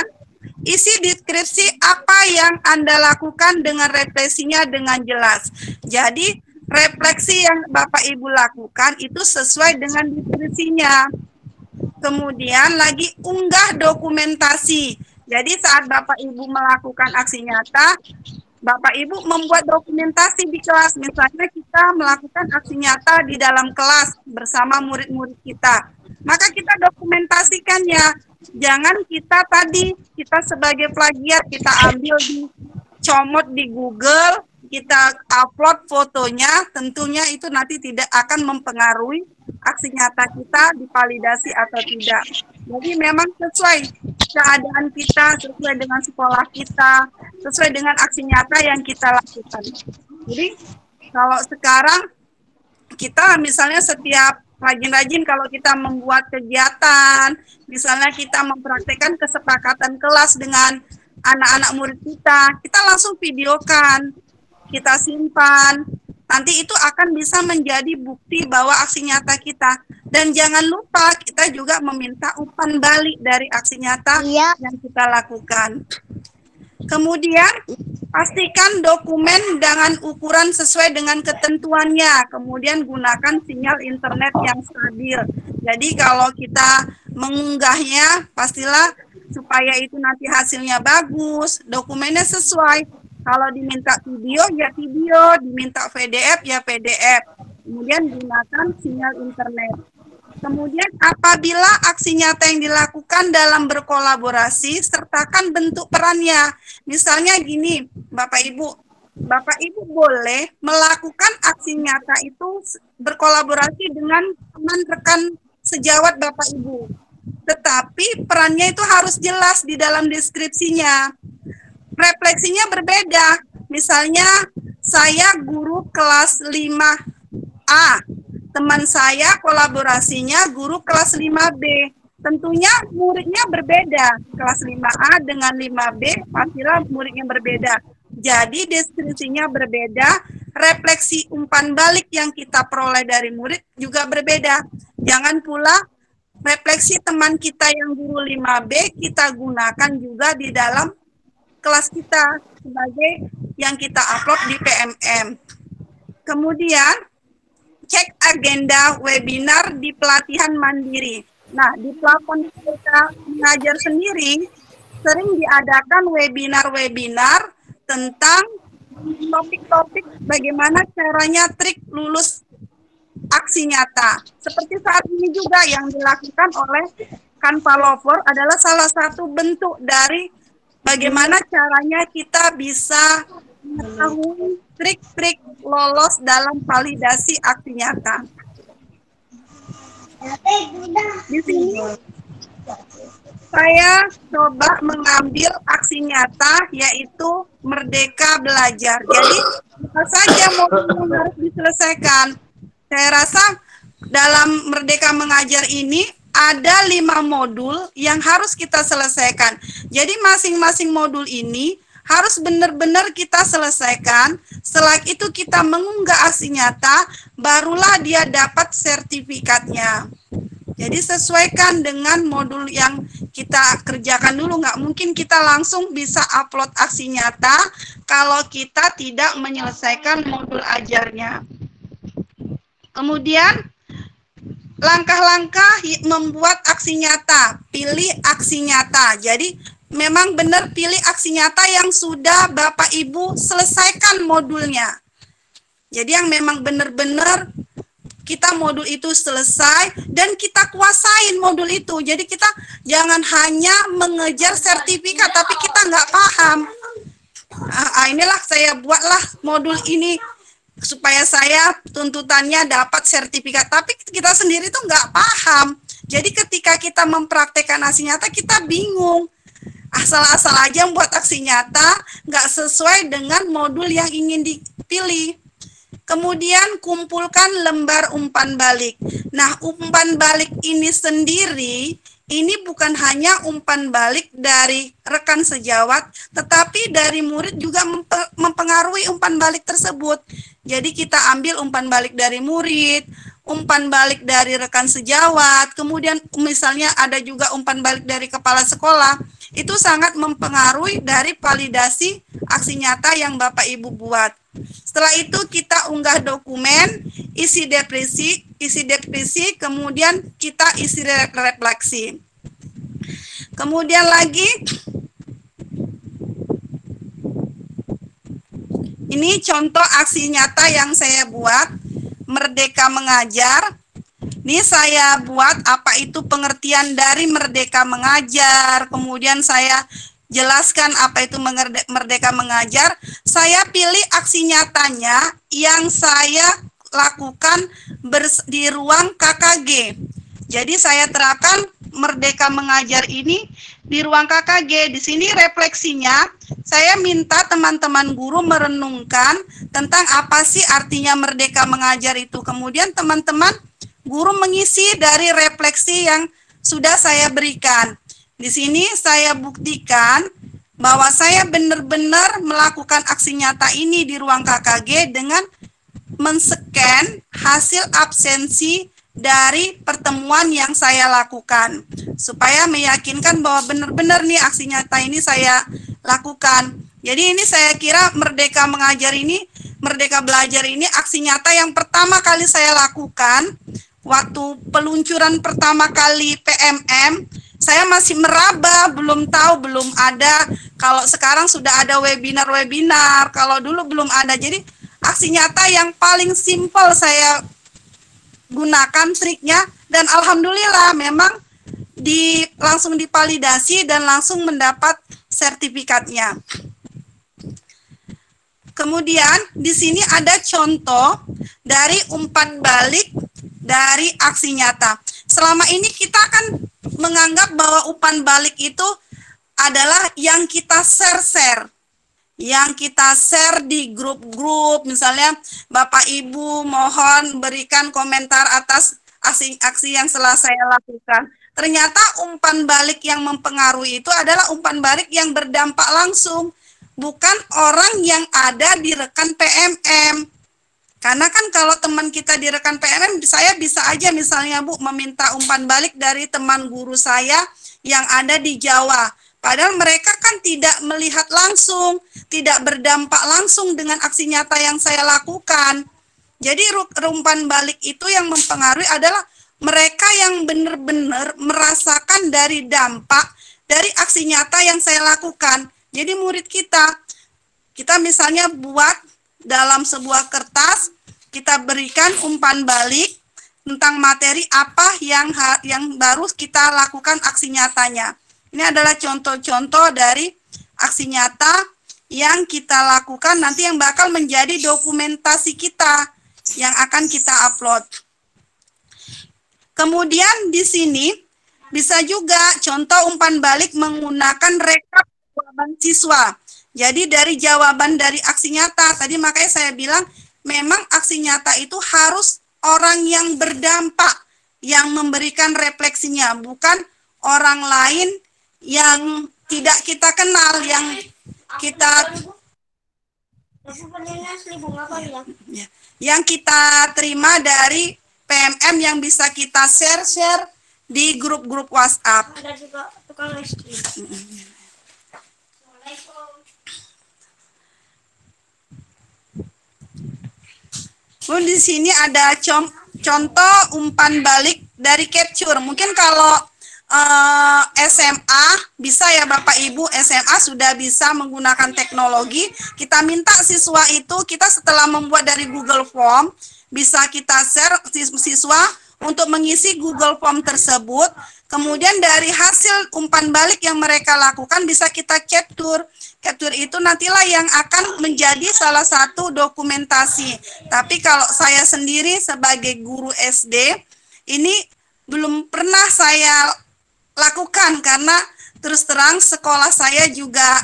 isi deskripsi apa yang Anda lakukan dengan refleksinya dengan jelas. Jadi, refleksi yang Bapak Ibu lakukan itu sesuai dengan deskripsinya. Kemudian lagi unggah dokumentasi. Jadi saat Bapak Ibu melakukan aksi nyata, Bapak Ibu membuat dokumentasi di kelas. Misalnya kita melakukan aksi nyata di dalam kelas bersama murid-murid kita. Maka kita dokumentasikannya. Jangan kita sebagai plagiat, kita ambil dicomot di Google, kita upload fotonya, tentunya itu nanti tidak akan mempengaruhi aksi nyata kita divalidasi atau tidak. Jadi memang sesuai keadaan kita, sesuai dengan sekolah kita, sesuai dengan aksi nyata yang kita lakukan. Jadi kalau sekarang kita misalnya setiap rajin-rajin kalau kita membuat kegiatan, misalnya kita mempraktekkan kesepakatan kelas dengan anak-anak murid kita langsung videokan, kita simpan. Nanti itu akan bisa menjadi bukti bahwa aksi nyata kita. Dan jangan lupa kita juga meminta umpan balik dari aksi nyata yang kita lakukan. Kemudian pastikan dokumen dengan ukuran sesuai dengan ketentuannya. Kemudian gunakan sinyal internet yang stabil. Jadi kalau kita mengunggahnya, pastilah supaya itu nanti hasilnya bagus, dokumennya sesuai. Kalau diminta video, ya video. Diminta PDF, ya PDF. Kemudian gunakan sinyal internet. Kemudian apabila aksi nyata yang dilakukan dalam berkolaborasi, sertakan bentuk perannya. Misalnya gini, Bapak Ibu boleh melakukan aksi nyata itu berkolaborasi dengan teman rekan sejawat Bapak Ibu. Tetapi perannya itu harus jelas di dalam deskripsinya. Refleksinya berbeda. Misalnya saya guru kelas 5A. Teman saya kolaborasinya guru kelas 5B. Tentunya muridnya berbeda. Kelas 5A dengan 5B pastilah muridnya berbeda. Jadi deskripsinya berbeda, refleksi umpan balik yang kita peroleh dari murid juga berbeda. Jangan pula refleksi teman kita yang guru 5B kita gunakan juga di dalam kelas kita sebagai yang kita upload di PMM. Kemudian cek agenda webinar di pelatihan mandiri. Nah, di platform kita mengajar sendiri sering diadakan webinar-webinar tentang topik-topik bagaimana caranya trik lulus aksi nyata. Seperti saat ini juga yang dilakukan oleh Canva Lover adalah salah satu bentuk dari bagaimana caranya kita bisa mengetahui trik-trik lolos dalam validasi aksi nyata. Di sini saya coba mengambil aksi nyata yaitu Merdeka Belajar. Jadi apa saja modul yang harus diselesaikan? Saya rasa dalam Merdeka Mengajar ini ada 5 modul yang harus kita selesaikan. Jadi masing-masing modul ini harus benar-benar kita selesaikan. Setelah itu kita mengunggah aksi nyata, barulah dia dapat sertifikatnya. Jadi sesuaikan dengan modul yang kita kerjakan dulu. Nggak mungkin kita langsung bisa upload aksi nyata kalau kita tidak menyelesaikan modul ajarnya. Kemudian langkah-langkah membuat aksi nyata, pilih aksi nyata. Jadi memang benar pilih aksi nyata yang sudah Bapak Ibu selesaikan modulnya. Jadi yang memang benar-benar kita modul itu selesai dan kita kuasain modul itu. Jadi kita jangan hanya mengejar sertifikat tapi kita nggak paham. Inilah saya buatlah modul ini supaya saya tuntutannya dapat sertifikat, tapi kita sendiri tuh nggak paham. Jadi ketika kita mempraktekkan aksi nyata kita bingung, asal-asal aja membuat aksi nyata nggak sesuai dengan modul yang ingin dipilih. Kemudian kumpulkan lembar umpan balik. Nah, umpan balik ini sendiri ini bukan hanya umpan balik dari rekan sejawat, tetapi dari murid juga mempengaruhi umpan balik tersebut. Jadi kita ambil umpan balik dari murid, umpan balik dari rekan sejawat, kemudian misalnya ada juga umpan balik dari kepala sekolah. Itu sangat mempengaruhi dari validasi aksi nyata yang Bapak Ibu buat. Setelah itu kita unggah dokumen, isi deskripsi, kemudian kita isi refleksi. Kemudian lagi, ini contoh aksi nyata yang saya buat, Merdeka Mengajar. Ini saya buat apa itu pengertian dari Merdeka Mengajar, kemudian saya jelaskan apa itu Merdeka Mengajar. Saya pilih aksi nyatanya yang saya lakukan di ruang KKG. Jadi saya terapkan Merdeka Mengajar ini di ruang KKG. Di sini refleksinya, saya minta teman-teman guru merenungkan tentang apa sih artinya Merdeka Mengajar itu. Kemudian teman-teman guru mengisi dari refleksi yang sudah saya berikan. Di sini saya buktikan bahwa saya benar-benar melakukan aksi nyata ini di ruang KKG dengan men-scan hasil absensi dari pertemuan yang saya lakukan, supaya meyakinkan bahwa benar-benar nih aksi nyata ini saya lakukan. Jadi ini saya kira Merdeka Mengajar ini, Merdeka Belajar ini aksi nyata yang pertama kali saya lakukan waktu peluncuran pertama kali PMM. Saya masih meraba, belum tahu, belum ada. Kalau sekarang sudah ada webinar-webinar, kalau dulu belum ada. Jadi aksi nyata yang paling simpel saya gunakan triknya, dan alhamdulillah memang langsung dipalidasi dan langsung mendapat sertifikatnya. Kemudian di sini ada contoh dari umpan balik dari aksi nyata. Selama ini kita kan menganggap bahwa umpan balik itu adalah yang kita share, yang kita share di grup-grup. Misalnya Bapak Ibu mohon berikan komentar atas aksi yang telah saya lakukan. Ternyata umpan balik yang mempengaruhi itu adalah umpan balik yang berdampak langsung, bukan orang yang ada di rekan PMM. Karena kan kalau teman kita di rekan PMM, saya bisa aja misalnya Bu meminta umpan balik dari teman guru saya yang ada di Jawa. Padahal mereka kan tidak melihat langsung, tidak berdampak langsung dengan aksi nyata yang saya lakukan. Jadi umpan balik itu yang mempengaruhi adalah mereka yang benar-benar merasakan dari dampak dari aksi nyata yang saya lakukan. Jadi murid kita misalnya buat dalam sebuah kertas, kita berikan umpan balik tentang materi apa yang baru kita lakukan aksi nyatanya. Ini adalah contoh-contoh dari aksi nyata yang kita lakukan nanti yang bakal menjadi dokumentasi kita yang akan kita upload. Kemudian di sini bisa juga contoh umpan balik menggunakan rekap jawaban siswa. Jadi dari jawaban dari aksi nyata, tadi makanya saya bilang memang aksi nyata itu harus orang yang berdampak, yang memberikan refleksinya, bukan orang lain yang tidak kita kenal, yang kita terima dari PMM yang bisa kita share di grup-grup WhatsApp. Ada juga tukang es krim. Di sini ada contoh umpan balik dari capture. Mungkin kalau SMA bisa ya Bapak Ibu, SMA sudah bisa menggunakan teknologi. Kita minta siswa itu, kita setelah membuat dari Google Form, bisa kita share siswa untuk mengisi Google Form tersebut. Kemudian dari hasil umpan balik yang mereka lakukan bisa kita capture. Capture itu nantilah yang akan menjadi salah satu dokumentasi. Tapi kalau saya sendiri sebagai guru SD, ini belum pernah saya lakukan karena terus terang sekolah saya juga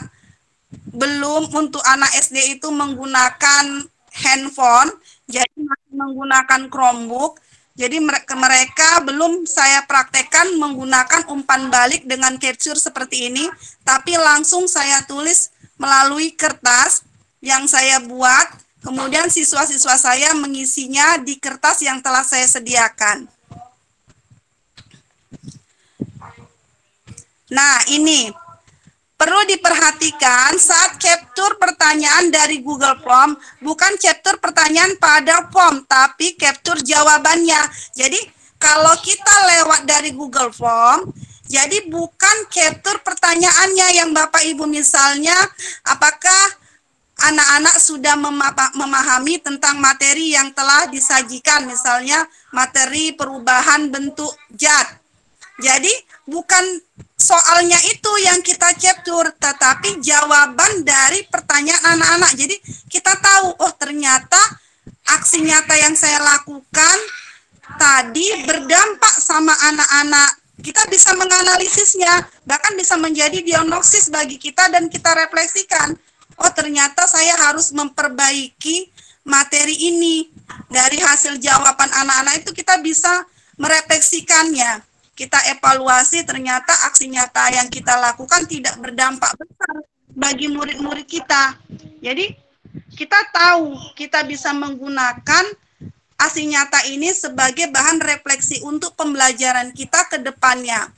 belum untuk anak SD itu menggunakan handphone, jadi masih menggunakan Chromebook. Jadi mereka belum saya praktekkan menggunakan umpan balik dengan capture seperti ini, tapi langsung saya tulis melalui kertas yang saya buat, kemudian siswa-siswa saya mengisinya di kertas yang telah saya sediakan. Nah, ini perlu diperhatikan saat capture pertanyaan dari Google Form, bukan capture pertanyaan pada form, tapi capture jawabannya. Jadi, kalau kita lewat dari Google Form, jadi bukan capture pertanyaannya yang Bapak Ibu misalnya, apakah anak-anak sudah memahami tentang materi yang telah disajikan, misalnya materi perubahan bentuk zat. Jadi, bukan soalnya itu yang kita capture, tetapi jawaban dari pertanyaan anak-anak. Jadi kita tahu, oh ternyata aksi nyata yang saya lakukan tadi berdampak sama anak-anak. Kita bisa menganalisisnya, bahkan bisa menjadi diagnosis bagi kita dan kita refleksikan. Oh ternyata saya harus memperbaiki materi ini. dari hasil jawaban anak-anak itu kita bisa merefleksikannya. Kita evaluasi, ternyata aksi nyata yang kita lakukan tidak berdampak besar bagi murid-murid kita. Jadi kita tahu kita bisa menggunakan aksi nyata ini sebagai bahan refleksi untuk pembelajaran kita ke depannya.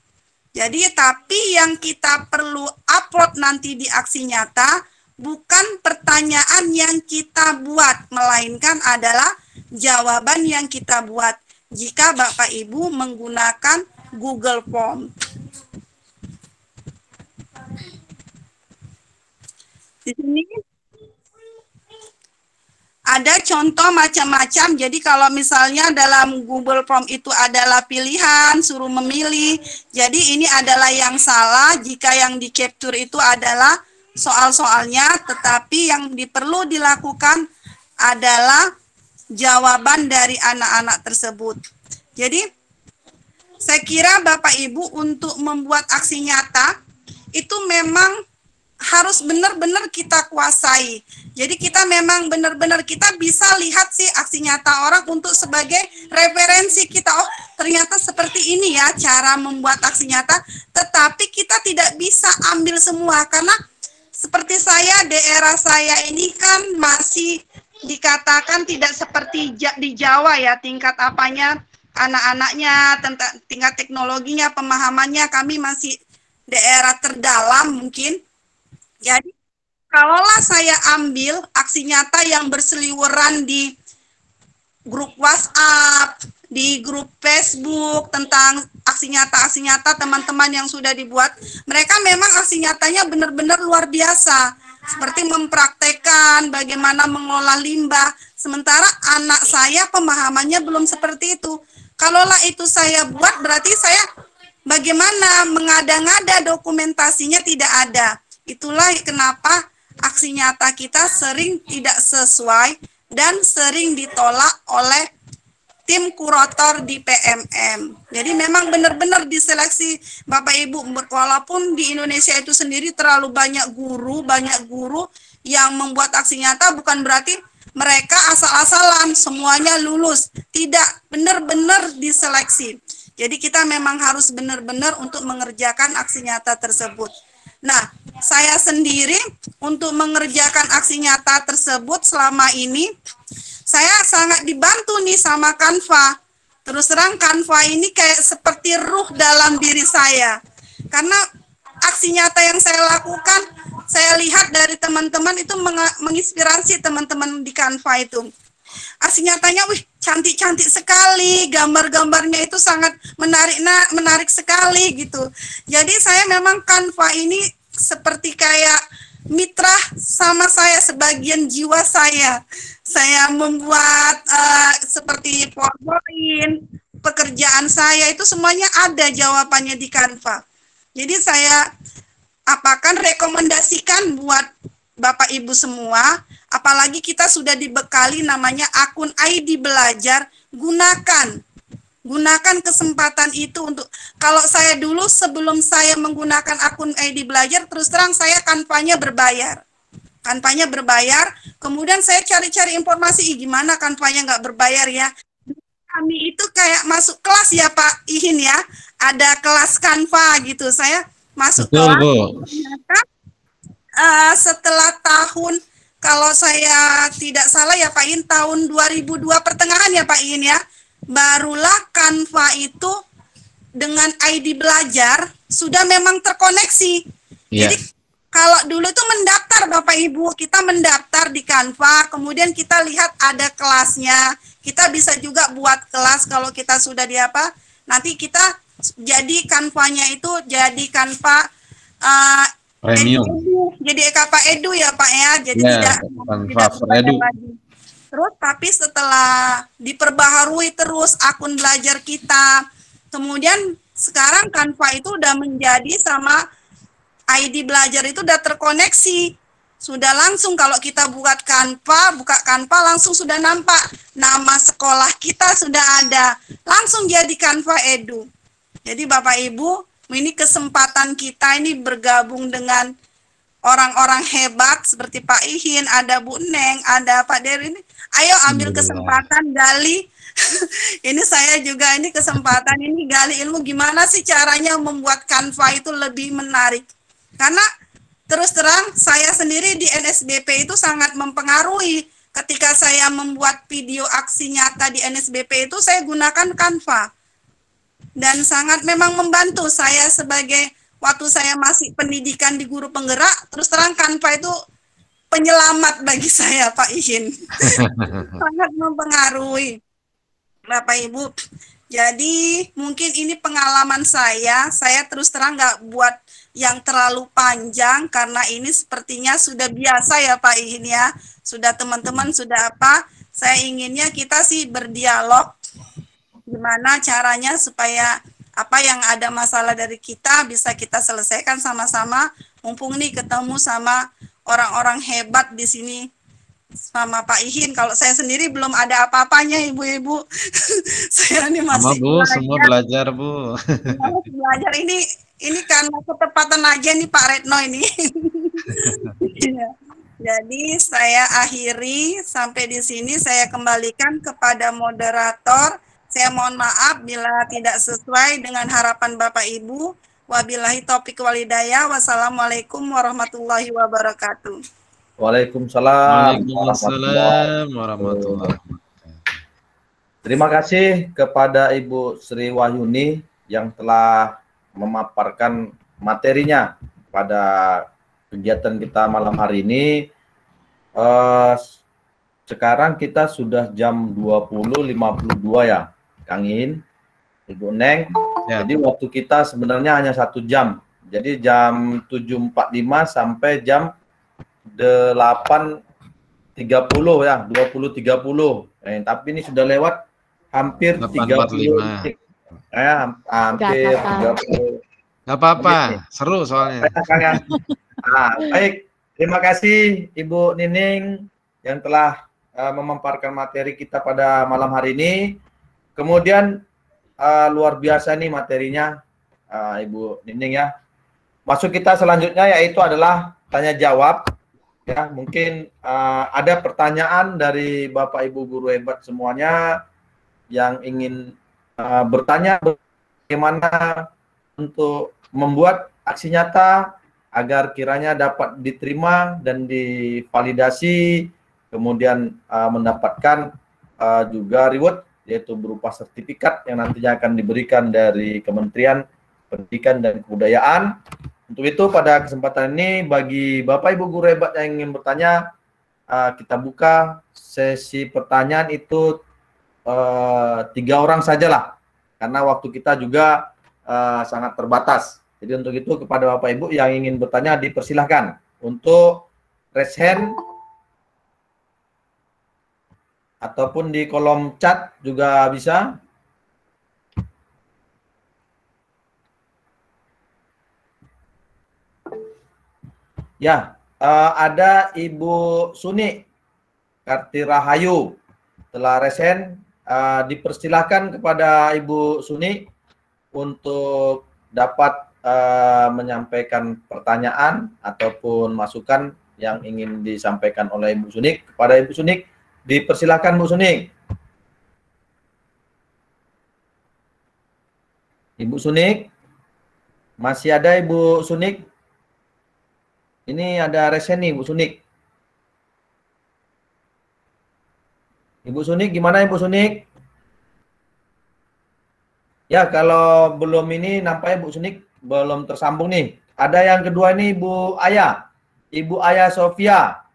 Jadi tapi yang kita perlu upload nanti di aksi nyata bukan pertanyaan yang kita buat, melainkan adalah jawaban yang kita buat jika Bapak Ibu menggunakan Google Form. Di sini ada contoh macam-macam. Jadi kalau misalnya dalam Google Form itu adalah pilihan, suruh memilih. Jadi ini adalah yang salah jika yang di capture itu adalah soal-soalnya, tetapi yang perlu dilakukan adalah jawaban dari anak-anak tersebut. Jadi saya kira Bapak Ibu untuk membuat aksi nyata itu memang harus benar-benar kita kuasai. Jadi kita memang benar-benar kita bisa lihat sih aksi nyata orang untuk sebagai referensi kita. Oh, ternyata seperti ini ya cara membuat aksi nyata. Tetapi kita tidak bisa ambil semua karena seperti saya, daerah saya ini kan masih dikatakan tidak seperti di Jawa ya, tingkat apanya anak-anaknya, tentang tingkat teknologinya, pemahamannya kami masih daerah terdalam mungkin. Jadi kalaulah saya ambil aksi nyata yang berseliweran di grup WhatsApp, di grup Facebook tentang aksi nyata teman-teman yang sudah dibuat, mereka memang aksi nyatanya benar-benar luar biasa, seperti mempraktekkan bagaimana mengelola limbah, sementara anak saya pemahamannya belum seperti itu. Kalaulah itu saya buat, berarti saya bagaimana mengada-ngada dokumentasinya tidak ada. Itulah kenapa aksi nyata kita sering tidak sesuai dan sering ditolak oleh tim kurator di PMM. Jadi memang benar-benar diseleksi Bapak Ibu, walaupun di Indonesia itu sendiri terlalu banyak guru yang membuat aksi nyata, bukan berarti mereka asal-asalan semuanya lulus. Tidak, benar-benar diseleksi. Jadi kita memang harus benar-benar untuk mengerjakan aksi nyata tersebut. Nah, saya sendiri untuk mengerjakan aksi nyata tersebut selama ini, saya sangat dibantu nih sama Canva. Terus terang Canva ini kayak seperti ruh dalam diri saya. Karena aksi nyata yang saya lakukan, saya lihat dari teman-teman itu menginspirasi teman-teman di Canva itu. Aksi nyatanya, wih, cantik-cantik sekali, gambar-gambarnya itu sangat menarik sekali gitu. Jadi saya memang Canva ini seperti kayak mitra sama saya, sebagian jiwa saya. Saya membuat seperti PowerPoint, pekerjaan saya itu semuanya ada jawabannya di Canva. Jadi saya rekomendasikan buat Bapak Ibu semua, apalagi kita sudah dibekali namanya akun ID belajar, gunakan kesempatan itu untuk, kalau saya dulu sebelum saya menggunakan akun ID belajar, terus terang saya Canva-nya berbayar. Canva-nya berbayar, kemudian saya cari-cari informasi, gimana Canva-nya nggak berbayar ya. Kami itu kayak masuk kelas ya Pak Ihin ya, ada kelas Canva gitu, saya masuk kelas. Ternyata, setelah tahun, kalau saya tidak salah ya Pak Ihin, tahun 2002 pertengahan ya Pak Ihin ya, barulah Canva itu dengan ID belajar sudah memang terkoneksi. Yeah. Jadi kalau dulu itu mendaftar Bapak Ibu, kita mendaftar di Canva, kemudian kita lihat ada kelasnya, kita bisa juga buat kelas kalau kita sudah di apa, nanti kita jadi Canva-nya itu jadi Canva Premium. Jadi Canva Edu ya Pak ya, jadi tidak lagi. Terus tapi setelah diperbaharui terus akun belajar kita, kemudian sekarang Canva itu udah menjadi sama ID belajar itu udah terkoneksi. Sudah langsung kalau kita buka Canva langsung sudah nampak nama sekolah kita sudah ada. Langsung jadi Canva Edu. Jadi Bapak Ibu, ini kesempatan kita ini bergabung dengan orang-orang hebat seperti Pak Ihin, ada Bu Neng, ada Pak Dery ini. Ayo ambil Alhamdulillah. kesempatan gali. Ini saya juga ini kesempatan ini gali ilmu gimana sih caranya membuat Canva itu lebih menarik. Karena terus terang saya sendiri di NSBP itu sangat mempengaruhi. Ketika saya membuat video aksi nyata di NSBP itu saya gunakan Canva. Dan sangat memang membantu saya sebagai waktu saya masih pendidikan di guru penggerak, terus terang Canva itu penyelamat bagi saya, Pak Ihin. Sangat mempengaruhi, Bapak Ibu. Jadi mungkin ini pengalaman saya terus terang nggak buat yang terlalu panjang, karena ini sepertinya sudah biasa ya Pak Ihin ya. Sudah teman-teman, sudah apa, saya inginnya kita sih berdialog, gimana caranya supaya apa yang ada masalah dari kita bisa kita selesaikan sama-sama, mumpung nih ketemu sama orang-orang hebat di sini sama Pak Ihin. Kalau saya sendiri belum ada apa-apanya ibu-ibu. Saya ini Sama masih Bu, semua belajar Bu. masih belajar ini karena ketepatan aja nih Pak Retno ini. Jadi saya akhiri sampai di sini, saya kembalikan kepada moderator. Saya mohon maaf bila tidak sesuai dengan harapan Bapak Ibu. Wabillahi taufiq walhidayah. Wassalamualaikum warahmatullahi wabarakatuh. Waalaikumsalam. Waalaikumsalam warahmatullahi wabarakatuh. Terima kasih kepada Ibu Sri Wahyuni yang telah memaparkan materinya pada kegiatan kita malam hari ini. Sekarang kita sudah jam 20.52 ya, Kang In, Ibu Neng. Ya. Jadi waktu kita sebenarnya hanya 1 jam. Jadi jam 7.45 sampai jam 8.30 ya, 20.30. Tapi ini sudah lewat hampir 30 detik. Ya, hampir 30. Nggak apa-apa, seru soalnya. Baik, terima kasih Ibu Nining yang telah memaparkan materi kita pada malam hari ini. Kemudian luar biasa nih materinya Ibu Nining ya. Masuk kita selanjutnya yaitu adalah tanya jawab. Ya, mungkin ada pertanyaan dari Bapak Ibu guru hebat semuanya yang ingin bertanya bagaimana untuk membuat aksi nyata agar kiranya dapat diterima dan divalidasi, kemudian mendapatkan juga reward, yaitu berupa sertifikat yang nantinya akan diberikan dari Kementerian Pendidikan dan Kebudayaan. Untuk itu pada kesempatan ini bagi Bapak Ibu guru hebat yang ingin bertanya, kita buka sesi pertanyaan itu 3 orang sajalah, karena waktu kita juga sangat terbatas. Jadi untuk itu kepada Bapak Ibu yang ingin bertanya dipersilahkan untuk raise hand ataupun di kolom chat juga bisa. Ya, ada Ibu Suni Kartirahayu telah resen. Dipersilahkan kepada Ibu Suni untuk dapat menyampaikan pertanyaan ataupun masukan yang ingin disampaikan oleh Ibu Suni. Kepada Ibu Suni, dipersilahkan Bu Suni. Ibu Suni, masih ada Ibu Suni? Ini ada resen nih, Bu Sunik. Ibu Sunik, gimana Ibu Sunik? Ya, kalau belum ini nampaknya Bu Sunik belum tersambung nih. Ada yang kedua ini Ibu Aya. Ibu Aya Sofia.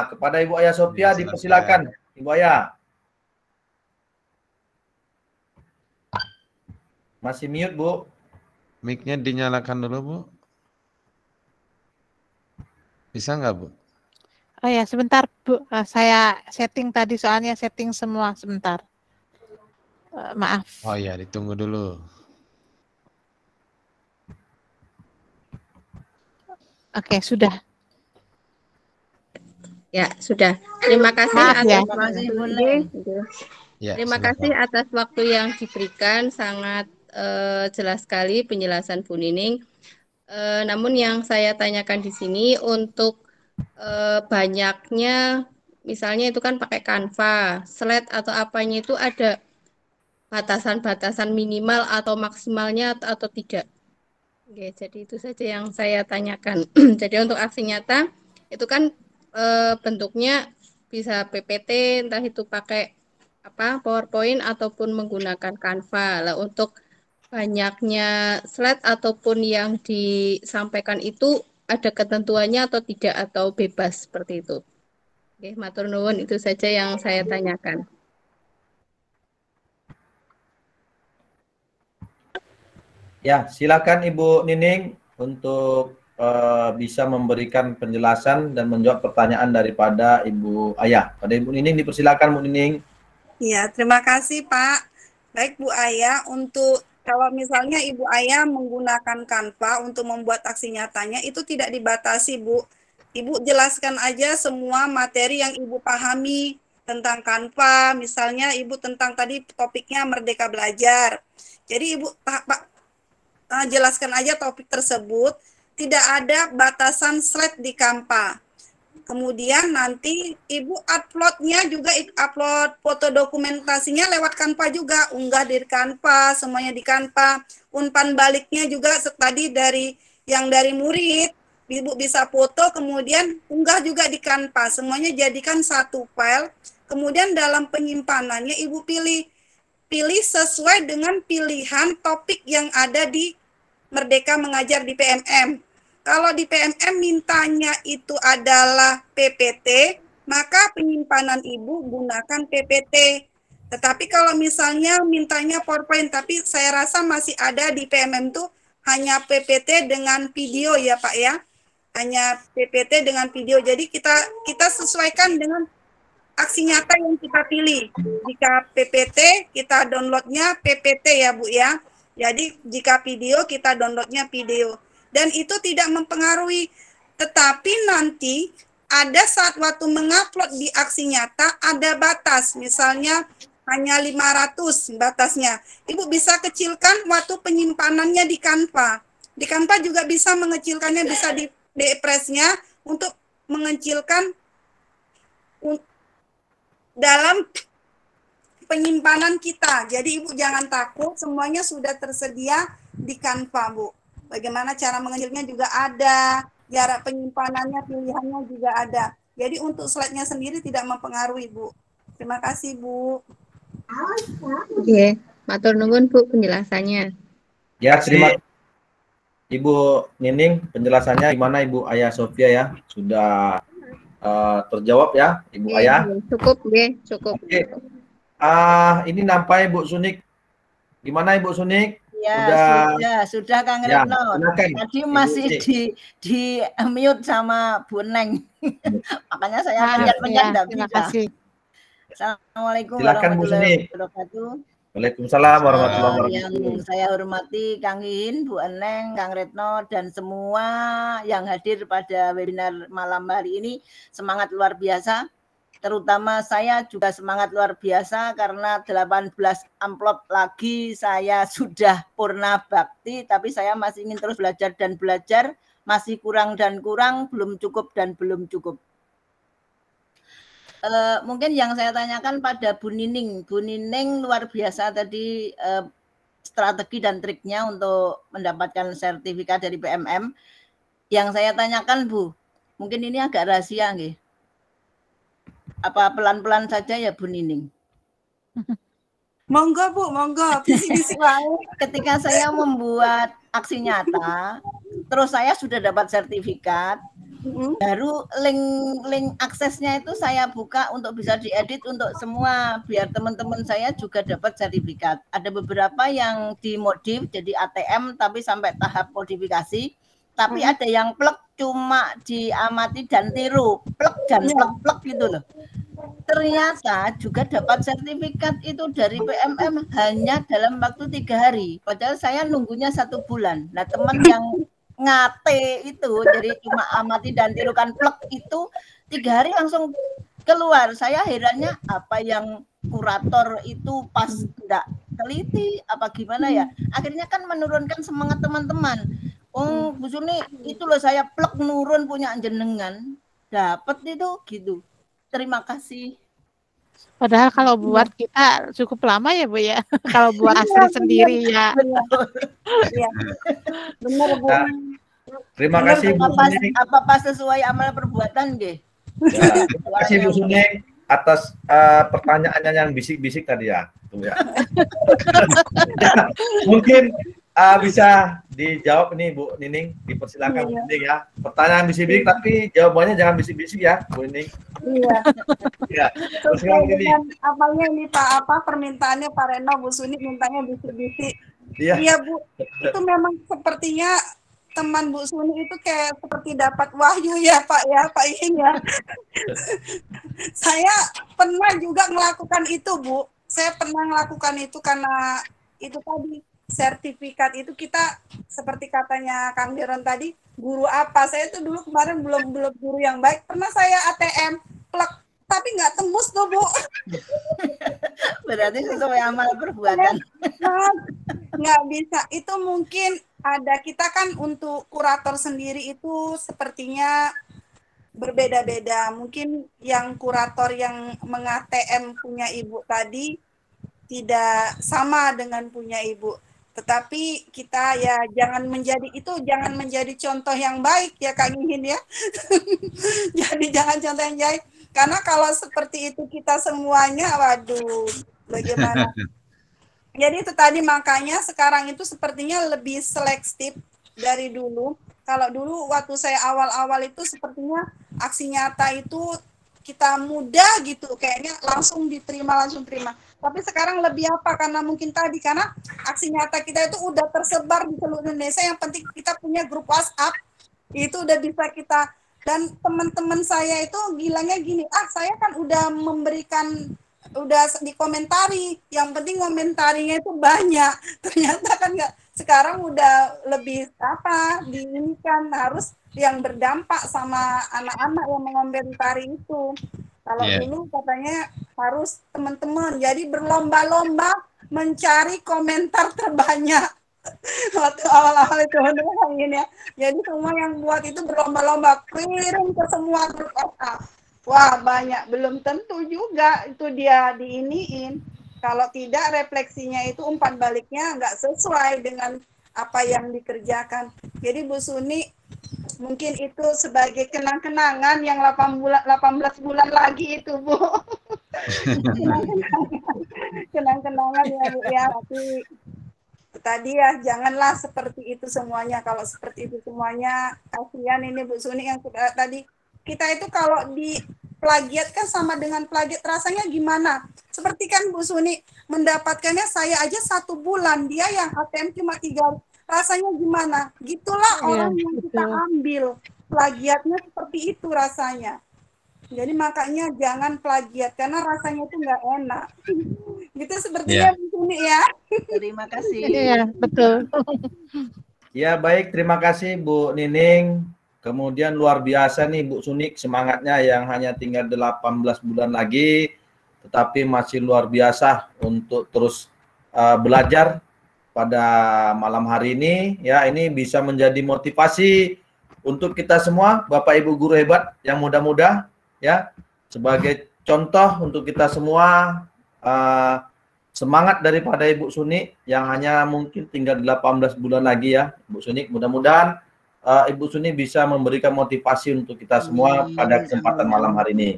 Kepada Ibu Aya Sofia dipersilakan, Ibu Aya. Masih mute, Bu. Mic-nya dinyalakan dulu, Bu. Bisa nggak, Bu? Oh ya, sebentar, Bu. Saya setting tadi, soalnya setting semua. Sebentar. Maaf. Oh ya, ditunggu dulu. Oke, sudah. Ya, sudah. Terima kasih atas Terima kasih atas waktu yang diberikan. Sangat jelas sekali penjelasan Bu Nining. Namun yang saya tanyakan di sini untuk banyaknya misalnya itu kan pakai Canva, slide atau apanya itu ada batasan-batasan minimal atau maksimalnya atau tidak. Oke, jadi itu saja yang saya tanyakan. Jadi untuk aksi nyata itu kan bentuknya bisa PPT, entah itu pakai PowerPoint ataupun menggunakan Canva. Lah untuk banyaknya slide ataupun yang disampaikan itu ada ketentuannya atau tidak atau bebas seperti itu. Oke, matur nuwun, itu saja yang saya tanyakan. Ya, silakan Ibu Nining untuk bisa memberikan penjelasan dan menjawab pertanyaan daripada Ibu Ayah. Pada Ibu Nining dipersilakan, Bu Nining. Ya, terima kasih Pak. Baik Bu Ayah, untuk kalau misalnya Ibu Ayah menggunakan Canva untuk membuat aksi nyatanya, itu tidak dibatasi Bu. Ibu jelaskan aja semua materi yang Ibu pahami tentang Canva, misalnya Ibu tentang tadi topiknya Merdeka Belajar. Jadi Ibu jelaskan aja topik tersebut, tidak ada batasan slide di Canva. Kemudian nanti Ibu uploadnya juga upload foto dokumentasinya lewat Canva juga, unggah di Canva, semuanya di Canva. Umpan baliknya juga tadi dari murid, Ibu bisa foto kemudian unggah juga di Canva, semuanya jadikan satu file. Kemudian dalam penyimpanannya Ibu pilih sesuai dengan pilihan topik yang ada di Merdeka Mengajar di PMM. Kalau di PMM mintanya itu adalah PPT, maka penyimpanan Ibu gunakan PPT. Tetapi kalau misalnya mintanya PowerPoint, tapi saya rasa masih ada di PMM tuh hanya PPT dengan video ya Pak ya. Hanya PPT dengan video. Jadi kita sesuaikan dengan aksi nyata yang kita pilih. Jika PPT, kita downloadnya PPT ya Bu ya. Jadi jika video, kita downloadnya video. Dan itu tidak mempengaruhi. Tetapi nanti ada saat waktu mengupload di aksi nyata, ada batas. Misalnya hanya 500 batasnya. Ibu bisa kecilkan waktu penyimpanannya di Canva. Di Canva juga bisa mengecilkannya, bisa di press-nya untuk mengecilkan dalam penyimpanan kita. Jadi Ibu jangan takut, semuanya sudah tersedia di Canva, Bu. Bagaimana cara mengecilnya juga ada, jarak penyimpanannya, pilihannya juga ada. Jadi untuk slide-nya sendiri tidak mempengaruhi, Bu. Terima kasih, Bu. Oke, matur nuwun Bu penjelasannya. Ya, terima kasih Ibu Nining, penjelasannya gimana Ibu Ayah Sofia ya? Sudah terjawab ya, Ibu Ayah? Cukup, cukup. Oke. Ini nampaknya Bu Sunik. Gimana Ibu Sunik? Ya, sudah Kang Ya, Retno. silakan, Tadi Ibu masih Sunik. di mute sama Bu Neng. Makanya saya pencet-pencet enggak Terima bisa. kasih. Assalamualaikum Silakan Bu warahmatullahi Sunik. wabarakatuh. Waalaikumsalam warahmatullahi Yang wabarakatuh. saya hormati Kang Iin, Bu Eneng, Kang Retno, dan semua yang hadir pada webinar malam hari ini. Semangat luar biasa. Terutama saya juga semangat luar biasa karena 18 amplop lagi saya sudah purna bakti, tapi saya masih ingin terus belajar dan belajar, masih kurang dan kurang, belum cukup dan belum cukup. Mungkin yang saya tanyakan pada Bu Nining. Bu Nining luar biasa tadi strategi dan triknya untuk mendapatkan sertifikat dari PMM. Yang saya tanyakan Bu, mungkin ini agak rahasia nggih. Apa pelan-pelan saja ya Bu Nining? Monggo Bu, monggo. Bisik-bisik wae. Ketika saya membuat aksi nyata, terus saya sudah dapat sertifikat, baru link aksesnya itu saya buka untuk bisa diedit untuk semua biar teman-teman saya juga dapat sertifikat. Ada beberapa yang dimodif jadi ATM tapi sampai tahap modifikasi, tapi ada yang plek cuma diamati dan tiru, plek dan plek gitu loh. Ternyata juga dapat sertifikat itu dari PMM hanya dalam waktu 3 hari. Padahal saya nunggunya 1 bulan. Nah teman yang ngate itu jadi cuma amati dan tirukan plek itu 3 hari langsung keluar. Saya herannya apa yang kurator itu pas enggak teliti apa gimana ya. Akhirnya kan menurunkan semangat teman-teman. Oh Bu Suni itu loh saya plek nurun punya jenengan. Dapat itu gitu. Terima kasih. Padahal kalau buat kita cukup lama ya Bu ya. Kalau buat asli sendiri ya. Iya. Benar Bu. Nah, terima kasih Bu Suning. Apa sesuai amal perbuatan nggih? Ya, terima kasih Bu Suning atas pertanyaannya yang bisik-bisik tadi ya. Tuh, ya. Mungkin bisa dijawab nih Bu Nining, dipersilakan Bu Nining ya. Pertanyaan bisik-bisik tapi jawabannya jangan bisik-bisik ya Bu Nining. Iya. Ya. Sesuai dengan apanya ini Pak, permintaannya Pak Reno, Bu Suni mintanya bisik-bisik. Iya. Iya Bu, itu memang sepertinya teman Bu Suni itu kayak seperti dapat wahyu ya Pak Iing ya. Saya pernah juga melakukan itu Bu. Saya pernah melakukan itu karena itu tadi sertifikat itu kita seperti katanya Kang Diron tadi, guru apa? Saya itu dulu kemarin belum guru yang baik. Pernah saya ATM plek tapi nggak tembus tuh Bu. Berarti sesuai amal perbuatan. Nggak bisa. Itu mungkin ada, kita kan untuk kurator sendiri itu sepertinya berbeda-beda. Mungkin yang kurator yang meng-ATM punya Ibu tadi tidak sama dengan punya Ibu. Tetapi kita ya jangan menjadi contoh yang baik ya Kak Ihin ya. Jadi jangan contoh yang baik. Karena kalau seperti itu kita semuanya, waduh, bagaimana? Jadi itu tadi makanya sekarang itu sepertinya lebih selektif dari dulu. Kalau dulu waktu saya awal-awal itu sepertinya aksi nyata itu kita mudah gitu, kayaknya langsung terima. Tapi sekarang lebih apa? Karena mungkin tadi, karena aksi nyata kita itu udah tersebar di seluruh Indonesia, yang penting kita punya grup WhatsApp, itu udah bisa kita, dan teman-teman saya itu gilanya gini, saya kan udah memberikan, udah dikomentari, yang penting komentarinya itu banyak, ternyata kan nggak, sekarang udah lebih diinikan harus yang berdampak sama anak-anak yang mengomentari itu. Kalau dulu katanya harus teman-teman, jadi berlomba-lomba mencari komentar terbanyak. Waktu awal-awal itu ini ya. Jadi semua yang buat itu berlomba-lomba kirim ke semua grup WhatsApp. Wah, banyak, belum tentu juga itu dia diiniin. Kalau tidak, refleksinya itu umpan baliknya nggak sesuai dengan apa yang dikerjakan. Jadi Bu Suni, mungkin itu sebagai kenang-kenangan yang 18 bulan lagi itu Bu. Kenang-kenangan ya Bu ya. Tapi tadi ya janganlah seperti itu semuanya. Kalau seperti itu semuanya, kasihan ini Bu Suni yang tadi. Kita itu kalau di plagiat kan sama dengan plagiat, rasanya gimana? Seperti kan Bu Suni mendapatkannya saya aja 1 bulan, dia yang ATM cuma 3 hari. Rasanya gimana? Gitulah orang yang kita ambil. Plagiatnya seperti itu rasanya. Jadi makanya jangan plagiat, karena rasanya itu nggak enak. Gitu sepertinya Bu Suni ya. Terima kasih. Iya, betul. Ya, baik, terima kasih Bu Nining. Kemudian luar biasa nih Bu Suni semangatnya yang hanya tinggal 18 bulan lagi, tetapi masih luar biasa untuk terus belajar pada malam hari ini. Ya, ini bisa menjadi motivasi untuk kita semua, Bapak Ibu guru hebat yang muda-muda, ya, sebagai contoh untuk kita semua. Semangat daripada Ibu Suni yang hanya mungkin tinggal 18 bulan lagi ya, Ibu Suni. Mudah-mudahan Ibu Suni bisa memberikan motivasi untuk kita semua pada kesempatan malam hari ini.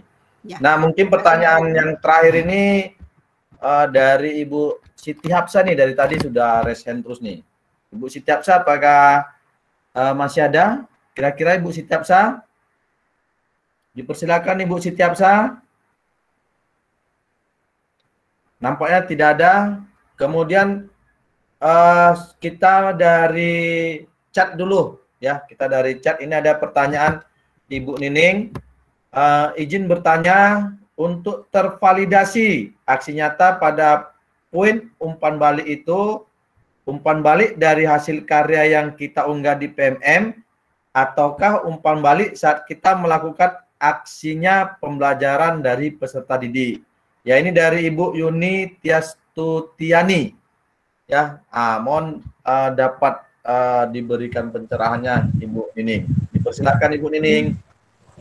Ya. Nah, mungkin pertanyaan yang terakhir ini dari Ibu Siti Hapsa nih, dari tadi sudah raise hand terus nih. Ibu Siti Hapsa, apakah masih ada? Kira-kira Ibu Siti Hapsa? Dipersilakan Ibu Siti Hapsa. Nampaknya tidak ada. Kemudian kita dari chat dulu. Ya, kita dari chat ini ada pertanyaan Ibu Nining. Izin bertanya, untuk tervalidasi aksi nyata pada poin umpan balik itu, umpan balik dari hasil karya yang kita unggah di PMM, ataukah umpan balik saat kita melakukan aksinya pembelajaran dari peserta didik? Ya, ini dari Ibu Yuni Tiastutiani. Ya, mohon dapat diberikan pencerahannya Ibu Nining. Dipersilakan Ibu Nining.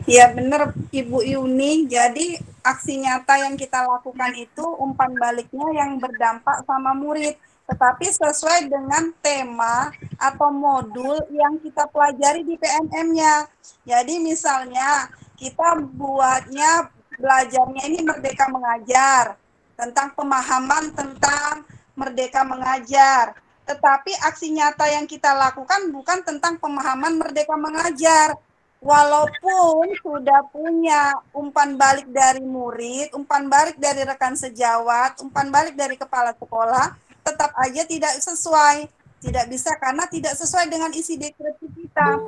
Ya benar Ibu Yuni, jadi aksi nyata yang kita lakukan itu umpan baliknya yang berdampak sama murid, tetapi sesuai dengan tema atau modul yang kita pelajari di PMM-nya. Jadi misalnya kita buatnya belajarnya ini Merdeka Mengajar, tentang pemahaman tentang Merdeka Mengajar. Tetapi aksi nyata yang kita lakukan bukan tentang pemahaman Merdeka Mengajar. Walaupun sudah punya umpan balik dari murid, umpan balik dari rekan sejawat, umpan balik dari kepala sekolah, tetap aja tidak sesuai. Tidak bisa karena tidak sesuai dengan isi deskripsi kita.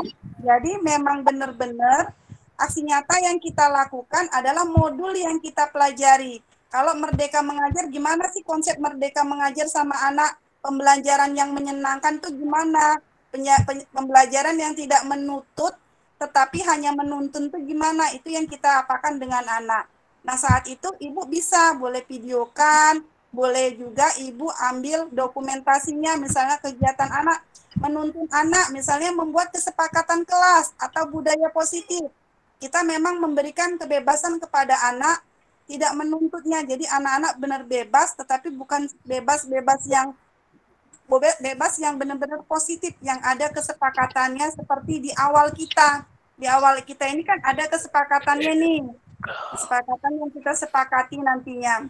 Jadi memang benar-benar aksi nyata yang kita lakukan adalah modul yang kita pelajari. Kalau Merdeka Mengajar, gimana sih konsep Merdeka Mengajar sama anak? Pembelajaran yang menyenangkan tuh gimana? Pembelajaran yang tidak menuntut tetapi hanya menuntun tuh gimana? Itu yang kita apakan dengan anak. Nah, saat itu Ibu bisa boleh videokan, boleh juga Ibu ambil dokumentasinya, misalnya kegiatan anak, menuntun anak, misalnya membuat kesepakatan kelas atau budaya positif. Kita memang memberikan kebebasan kepada anak, tidak menuntutnya. Jadi anak-anak benar bebas, tetapi bukan bebas yang benar-benar positif, yang ada kesepakatannya seperti di awal kita. Di awal kita ini kan ada kesepakatannya nih. Kesepakatan yang kita sepakati nantinya.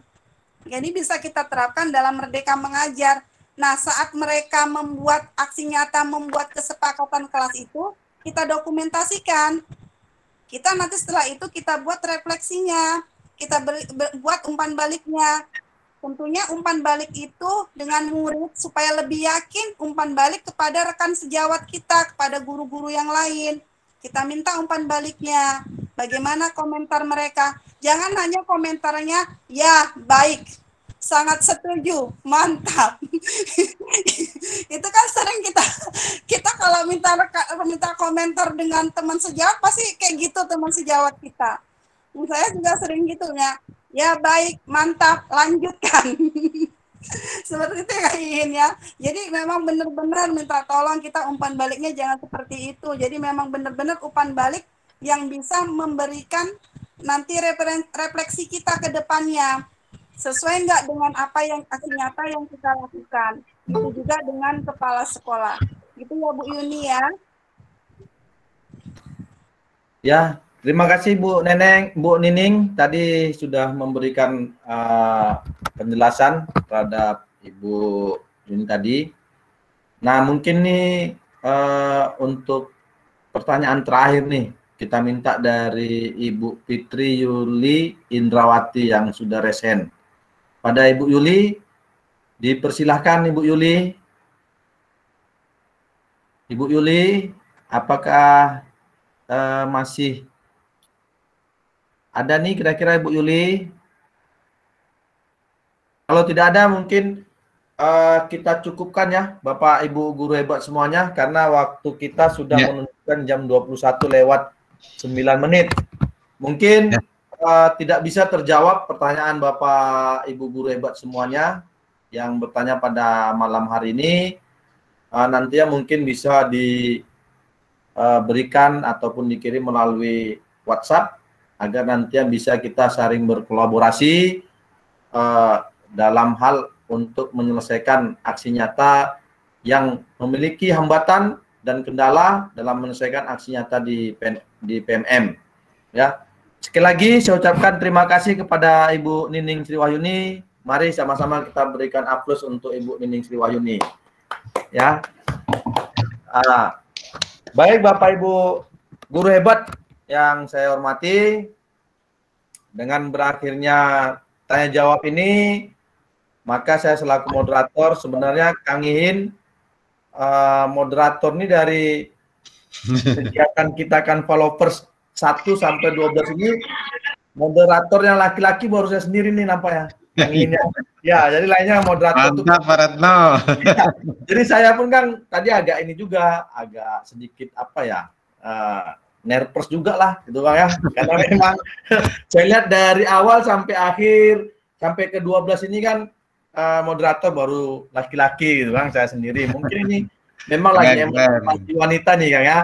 Jadi bisa kita terapkan dalam Merdeka Mengajar. Nah, saat mereka membuat aksi nyata, membuat kesepakatan kelas itu, kita dokumentasikan. Kita nanti setelah itu kita buat refleksinya. Kita buat umpan baliknya. Tentunya umpan balik itu dengan murid supaya lebih yakin umpan balik kepada rekan sejawat kita, kepada guru-guru yang lain. Kita minta umpan baliknya. Bagaimana komentar mereka? Jangan hanya komentarnya, ya baik, sangat setuju, mantap. Itu kan sering kita kalau minta komentar dengan teman sejawat, pasti kayak gitu teman sejawat kita. Saya juga sering gitu ya baik, mantap, lanjutkan. Seperti itu ya ingin ya. Jadi memang benar-benar minta tolong kita umpan baliknya jangan seperti itu. Jadi memang benar-benar umpan balik yang bisa memberikan nanti refleksi kita ke depannya. Sesuai nggak dengan apa yang aksi nyata yang kita lakukan. Itu juga dengan kepala sekolah. Gitu ya Bu Yuni ya. Ya, terima kasih Bu Nining tadi sudah memberikan penjelasan terhadap Ibu Yuni tadi. Nah, mungkin nih untuk pertanyaan terakhir nih kita minta dari Ibu Fitri Yuli Indrawati yang sudah resen. Pada Ibu Yuli, dipersilahkan Ibu Yuli. Ibu Yuli, apakah masih ada nih kira-kira Ibu Yuli? Kalau tidak ada mungkin kita cukupkan ya Bapak Ibu guru hebat semuanya karena waktu kita sudah menunjukkan jam 21 lewat 9 menit. Mungkin tidak bisa terjawab pertanyaan Bapak Ibu guru hebat semuanya yang bertanya pada malam hari ini. Nantinya mungkin bisa diberikan ataupun dikirim melalui WhatsApp agar nantinya bisa kita saling berkolaborasi dalam hal untuk menyelesaikan aksi nyata yang memiliki hambatan dan kendala dalam menyelesaikan aksi nyata di PMM. Ya, sekali lagi saya ucapkan terima kasih kepada Ibu Nining Sriwahyuni. Mari sama-sama kita berikan aplaus untuk Ibu Nining Sriwahyuni. Ya, baik Bapak Ibu guru hebat yang saya hormati, dengan berakhirnya tanya jawab ini, maka saya selaku moderator sebenarnya Kang Ihin, moderator ini dari kegiatan kita kan followers 1 sampai 12 ini, moderatornya laki-laki baru saya sendiri nih nampaknya. Kang Ihin ya, jadi lainnya moderator itu. Ya, jadi saya pun kan tadi agak ini juga, agak sedikit apa ya, nervous juga lah gitu Bang ya. Karena memang saya lihat dari awal sampai akhir, sampai ke 12 ini kan moderator baru laki-laki gitu Bang, saya sendiri. Mungkin ini Memang lagi Keren. wanita nih Kang ya.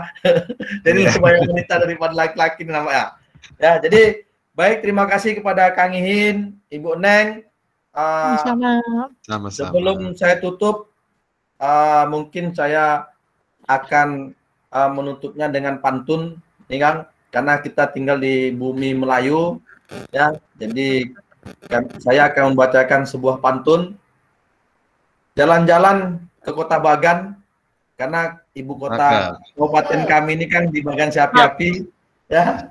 Jadi lebih banyak wanita daripada laki-laki namanya. Ya, jadi baik, terima kasih kepada Kang Ihin, Ibu Neng. Sama-sama. Sebelum saya tutup, mungkin saya akan menutupnya dengan pantun, nih Kang, karena kita tinggal di bumi Melayu, ya. Jadi saya akan membacakan sebuah pantun. Jalan-jalan ke Kota Bagan, karena ibu kota kabupaten kami ini kan di Bagan Seapi-api, ya.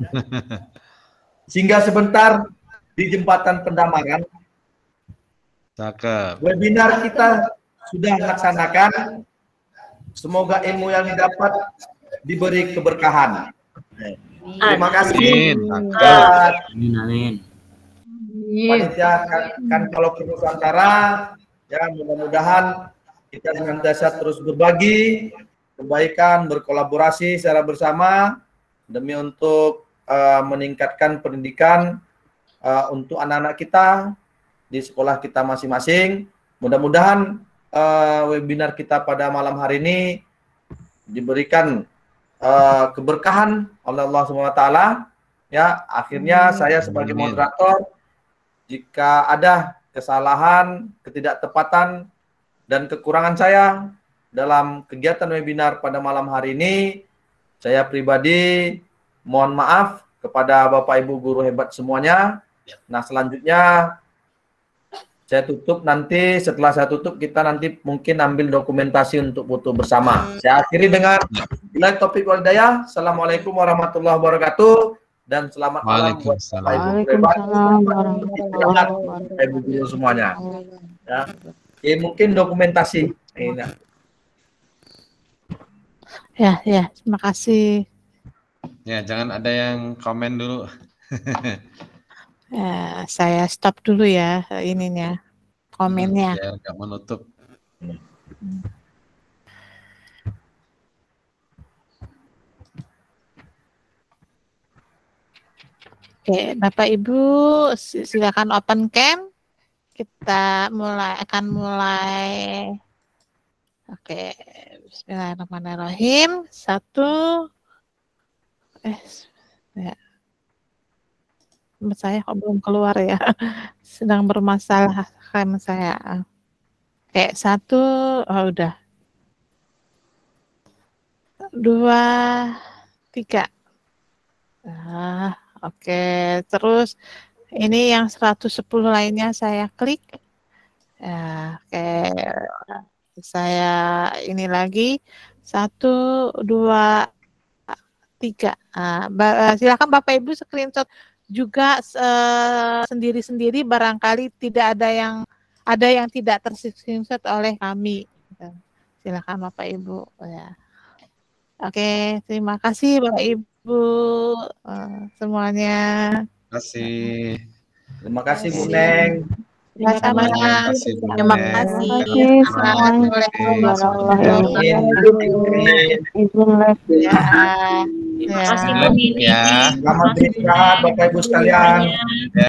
Singgah sebentar di jembatan Pendamaran. Cakep. Webinar kita sudah laksanakan. Semoga ilmu yang didapat diberi keberkahan. Terima kasih. Amin. Panitia kan kalau Nusantara, ya mudah-mudahan kita senantiasa terus berbagi kebaikan, berkolaborasi secara bersama demi untuk meningkatkan pendidikan untuk anak-anak kita di sekolah kita masing-masing. Mudah-mudahan webinar kita pada malam hari ini diberikan keberkahan oleh Allah SWT. Ya, akhirnya saya sebagai moderator, jika ada kesalahan, ketidaktepatan, dan kekurangan saya dalam kegiatan webinar pada malam hari ini, saya pribadi mohon maaf kepada Bapak Ibu guru hebat semuanya. Nah, selanjutnya saya tutup nanti, setelah saya tutup kita nanti mungkin ambil dokumentasi untuk foto bersama. Saya akhiri dengan billahi taufiq wal hidayah. Assalamualaikum warahmatullahi wabarakatuh dan selamat malam buat Bapak Ibu hebat, Ibu guru semuanya. Ya. Oke, mungkin dokumentasi. Ya, terima kasih. Ya, jangan ada yang komen dulu. Ya, saya stop dulu ya ininya, komennya. Biar nggak menutup. Oke, Bapak Ibu silakan open cam. Kita akan mulai. Oke, bismillahirrahmanirrahim. Ya. Saya kok belum keluar ya. Sedang bermasalah rem saya. Oke, 1, udah. 2, 3. Oke, terus ini yang 110 lainnya saya klik. Ya, oke. Saya ini lagi 1, 2, 3. Silakan Bapak Ibu screenshot juga sendiri-sendiri, barangkali tidak ada yang tidak ter-screenshot oleh kami. Silakan Bapak Ibu ya. Oke, terima kasih Bapak Ibu semuanya. Terima kasih. Terima kasih Bu Neng. Sama-sama. Terima kasih. Assalamualaikum warahmatullahi wabarakatuh. Ya. Selamat beristirahat Bapak Ibu sekalian.